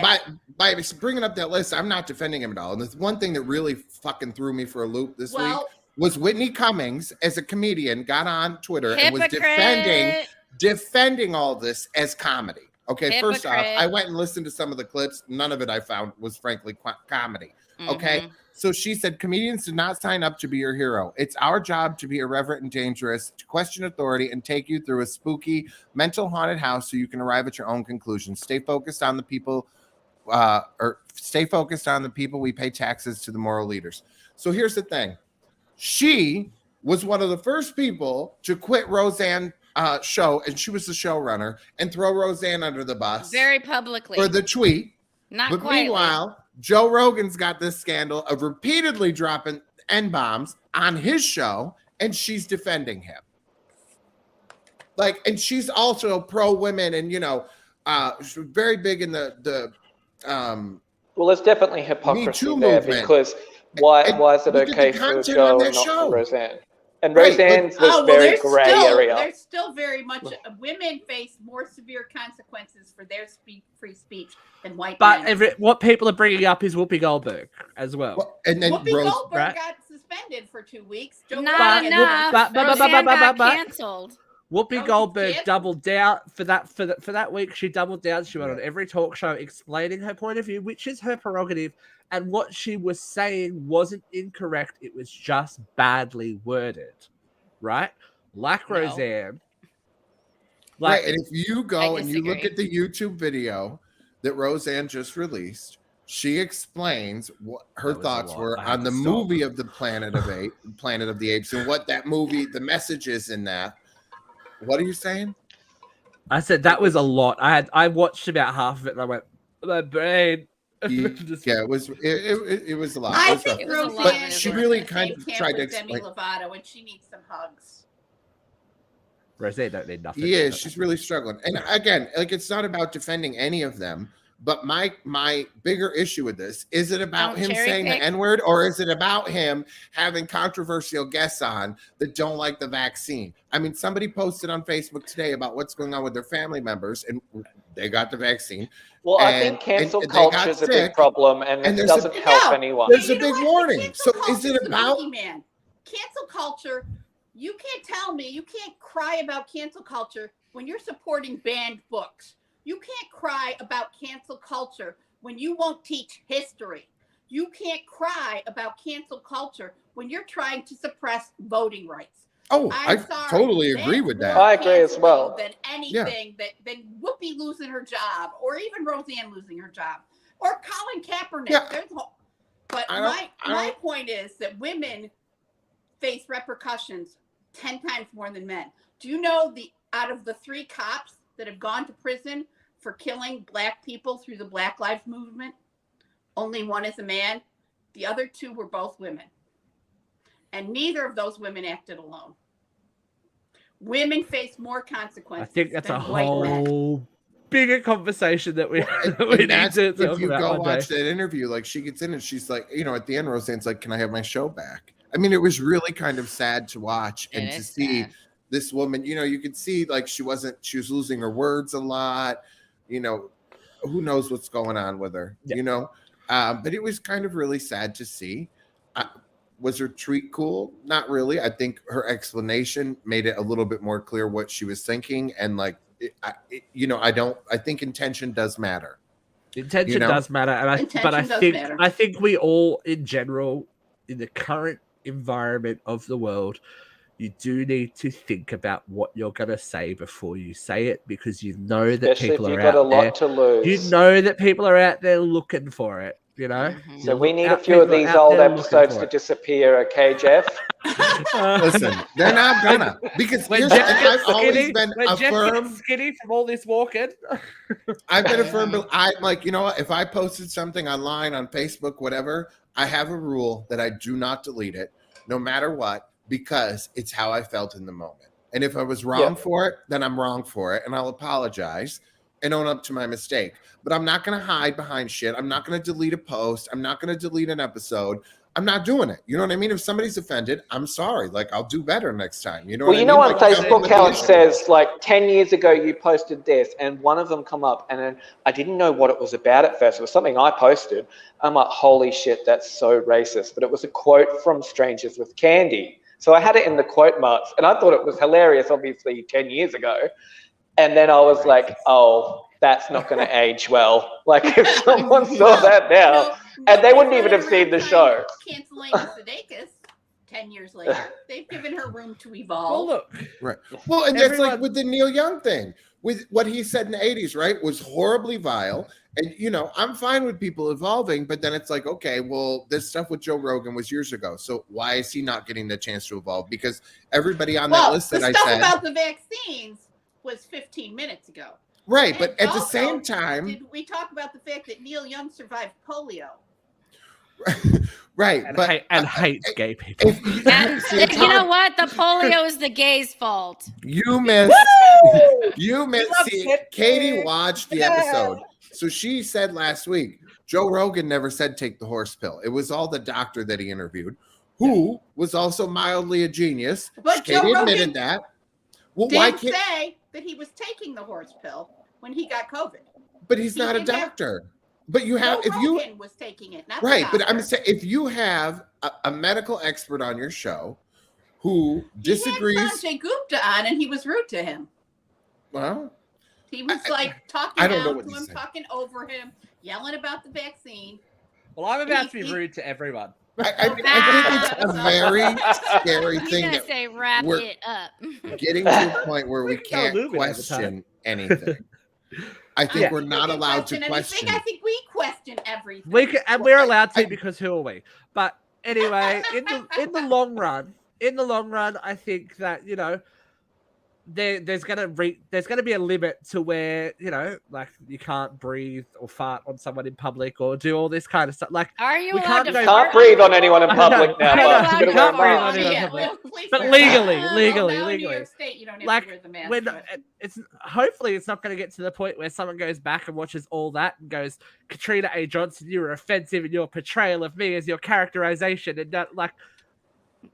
by bringing up that list, I'm not defending him at all. And the one thing that really fucking threw me for a loop this week was Whitney Cummings, as a comedian, got on Twitter and was defending all this as comedy. Okay, first off, I went and listened to some of the clips. None of it I found was frankly comedy. Okay, so she said, comedians did not sign up to be your hero. It's our job to be irreverent and dangerous, to question authority and take you through a spooky, mental haunted house so you can arrive at your own conclusions. Stay focused on the people, we pay taxes to the moral leaders. So here's the thing. She was one of the first people to quit Roseanne show, and she was the showrunner, and throw Roseanne under the bus. Very publicly. For the tweet. But meanwhile, Joe Rogan's got this scandal of repeatedly dropping N-bombs on his show, and she's defending him. Like, and she's also pro-women, and, she's very big in the well, there's definitely hypocrisy there, movement. Because why is it okay for Joe and not for Roseanne? And Roseanne's very gray area. There's still very much women face more severe consequences for their free speech than white men. But what people are bringing up is Whoopi Goldberg as well. And then Whoopi Goldberg got suspended for 2 weeks. Not enough. Roseanne got canceled. Whoopi Goldberg doubled down for that week. She doubled down. She went on every talk show explaining her point of view, which is her prerogative. And what she was saying wasn't incorrect. It was just badly worded, right? Like Roseanne. Right, and if you go and you look at the YouTube video that Roseanne just released, she explains what her thoughts were on the movie of the Planet of the Apes, and what that movie, the message is in that. What are you saying? I said that was a lot. I watched about half of it, and I went, my brain. It was a lot. I think Roseanne, but she really kind of tried to explain. Demi Lovato, and she needs some hugs. Roseanne don't need nothing. Yeah, she's really struggling. And again, like, it's not about defending any of them. But my bigger issue with this, is it about him saying the N-word, or is it about him having controversial guests on that don't like the vaccine? I mean, somebody posted on Facebook today about what's going on with their family members, and they got the vaccine. Well, I think cancel culture is a big problem, and it doesn't help anyone. There's a big warning. So is it about... Cancel culture, you can't tell me, you can't cry about cancel culture when you're supporting banned books. You can't cry about cancel culture when you won't teach history. You can't cry about cancel culture when you're trying to suppress voting rights. Oh, I totally agree with that. I agree as well. Than anything than Whoopi losing her job, or even Roseanne losing her job, or Colin Kaepernick. Yeah. But my point is that women face repercussions 10 times more than men. Do you know out of the 3 cops that have gone to prison for killing Black people through the Black Lives Movement, only one is a man. The other two were both women. And neither of those women acted alone. Women face more consequences. I think that's than a white men. whole bigger conversation that we, And we need that's, to talk if you about go one watch day. that interview, like she gets in and she's like, you know, at the end, Roseanne's like, "Can I have my show back?" I mean, it was really kind of sad to watch and It to is see sad. this woman. You know, you could see like she was losing her words a lot. You know, who knows what's going on with her? Yeah. You know, but it was kind of really sad to see. Was her tweet cool? Not really. I think her explanation made it a little bit more clear what she was thinking, and like, I think intention does matter. Intention You know? does matter, and Intention does matter. I think we all, in general, in the current environment of the world, you do need to think about what you're gonna say before you say it, because you know that Especially if people you've are got a out there. lot to lose. You know that people are out there looking for it. You know. Mhm. So we need a few of People are these out old there looking episodes for to it. disappear, okay, Jeff? Listen, they're not gonna, because When here's, Jeff and gets I've always skinny, been when a Jeff firm. gets skinny from all this walking. I've been a firm. I'm like, you know what? If I posted something online on Facebook, whatever, I have a rule that I do not delete it, no matter what, because it's how I felt in the moment. And if I was wrong for it, then I'm wrong for it, and I'll apologize and own up to my mistake. But I'm not going to hide behind shit. I'm not going to delete a post. I'm not going to delete an episode. I'm not doing it. You know what I mean? If somebody's offended, I'm sorry. Like, I'll do better next time. You know Well, what you I know mean? on Like, Facebook how it says, like, 10 years ago you posted this, and one of them come up, and then I didn't know what it was about at first. It was something I posted. I'm like, holy shit, that's so racist. But it was a quote from Strangers with Candy. So I had it in the quote marks, and I thought it was hilarious, obviously, 10 years ago. And then I was like, oh, that's not going to age well. Like, if someone saw that now, and they wouldn't even have seen the show. Canceling Sudeikis 10 years later. They've given her room to evolve. Well, look. Right. Well, and that's like with the Neil Young thing, with what he said in the 80s, right, was horribly vile. And, you know, I'm fine with people evolving, but then it's like, okay, well, this stuff with Joe Rogan was years ago. So why is he not getting the chance to evolve? Because everybody on that list that I said. The stuff about the vaccines was 15 minutes ago. Right. And But at the also, same time. did we talk about the fact that Neil Young survived polio? Right. And hates gay people. And you know what? The polio is the gays' fault. You missed. See, Katie watched the episode. So she said last week, Joe Rogan never said take the horse pill. It was all the doctor that he interviewed, who was also mildly a genius. But Katie Joe admitted Rogan that. Well, didn't why can't? say that he was taking the horse pill when he got COVID. But he's He not a didn't have- doctor. But you have, Joe if you Rogan was taking it, not the right. But I'm doctor. saying, if you have a medical expert on your show who disagrees, He had Sanjay Gupta on, and he was rude to him. well, He was talking I don't know down what to he him, said. talking over him, yelling about the vaccine. Well, I'm about to be rude to everyone. I think it's a very scary He's thing gonna that say wrap we're- it up. getting to a point where we can can't all move it all the question anything. I think we're not We can allowed to anything. question. I think we question everything. And we're allowed to, because who are we? But anyway, in the long run, I think that, you know, there's gonna be a limit to where, you know, like, you can't breathe or fart on someone in public or do all this kind of stuff. Like, Are you we allowed can't to go- fart? Can't breathe on anyone in I public know. now. I know. But You you gotta can't breathe wear a on mask. anyone in Yeah, public. well, please But wear legally, masks. legally, Now in New legally. York State, you don't have Like, to wear the mask. when but- it's hopefully it's not going to get to the point where someone goes back and watches all that and goes, Katrina A. Johnson, you were offensive in your portrayal of me as your characterization, and that, like,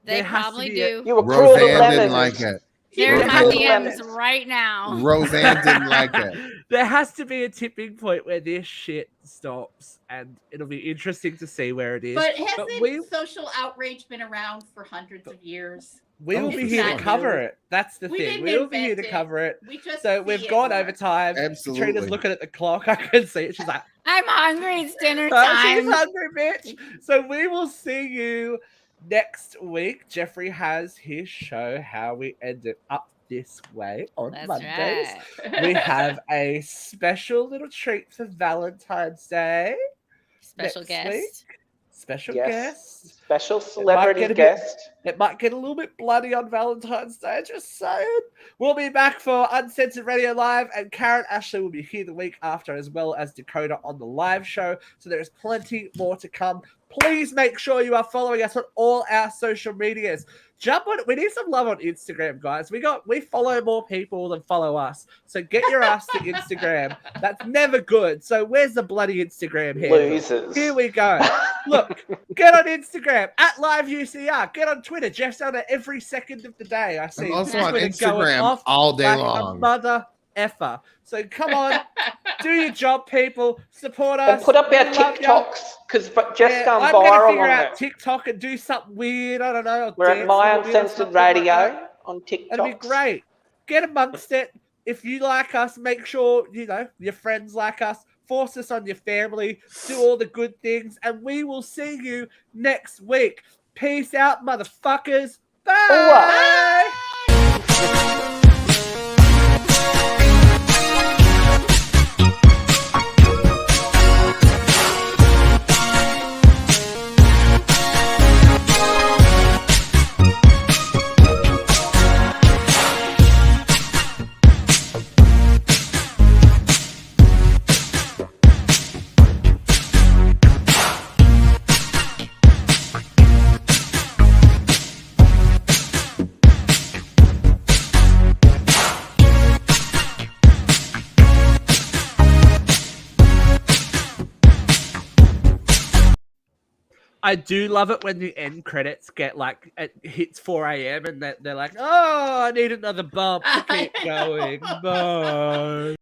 They there has to probably be a- do. You were cruel to Roseanne didn't lemons. like it. There's my Roseanne- DMs right now. Roseanne didn't like it. There has to be a tipping point where this shit stops, and it'll be interesting to see where it is. But hasn't we social outrage been around for hundreds of years? will Oh, be for here sure. to cover it. That's the We thing. didn't We'll be here to invent it. cover it. We just So see we've it gone more. over time. Absolutely. Katrina's looking at the clock. I can see it. She's like, I'm hungry. It's dinner she's time. hungry, bitch. So we will see you next week. Jeffrey has his show, How We Ended Up This Way, on That's Mondays. right. We have a special little treat for Valentine's Day. Special next guest. week. special Yes. guest. Special celebrity guest. It might get a little bit bloody on Valentine's Day, just saying. We'll be back for Uncensored Radio Live, and Karen Ashley will be here the week after, as well as Dakota on the live show. So there is plenty more to come. Please make sure you are following us on all our social medias. Jump on it. We need some love on Instagram, guys. We follow more people than follow us. So get your ass to Instagram. That's never good. So where's the bloody Instagram here? Losers. Here we go. Look, get on Instagram at LiveUCR. Get on Twitter. Jeff's on it every second of the day. I see. I'm also on Twitter going Instagram off all day like long. a mother effer. So come on, do your job, people. Support us. And put up our We love ya. TikToks, because Jeff's gone I'm gonna viral figure on out it. TikTok and do something weird. I don't know. We're at My Uncensored Radio on TikTok. That'd be great. Get amongst it. If you like us, make sure your friends like us. Force us on your family. Do all the good things, and we will see you next week. Peace out, motherfuckers. Bye. I do love it when the end credits get like it hits 4 a.m. and they're like, oh, I need another bump to keep going. Bye.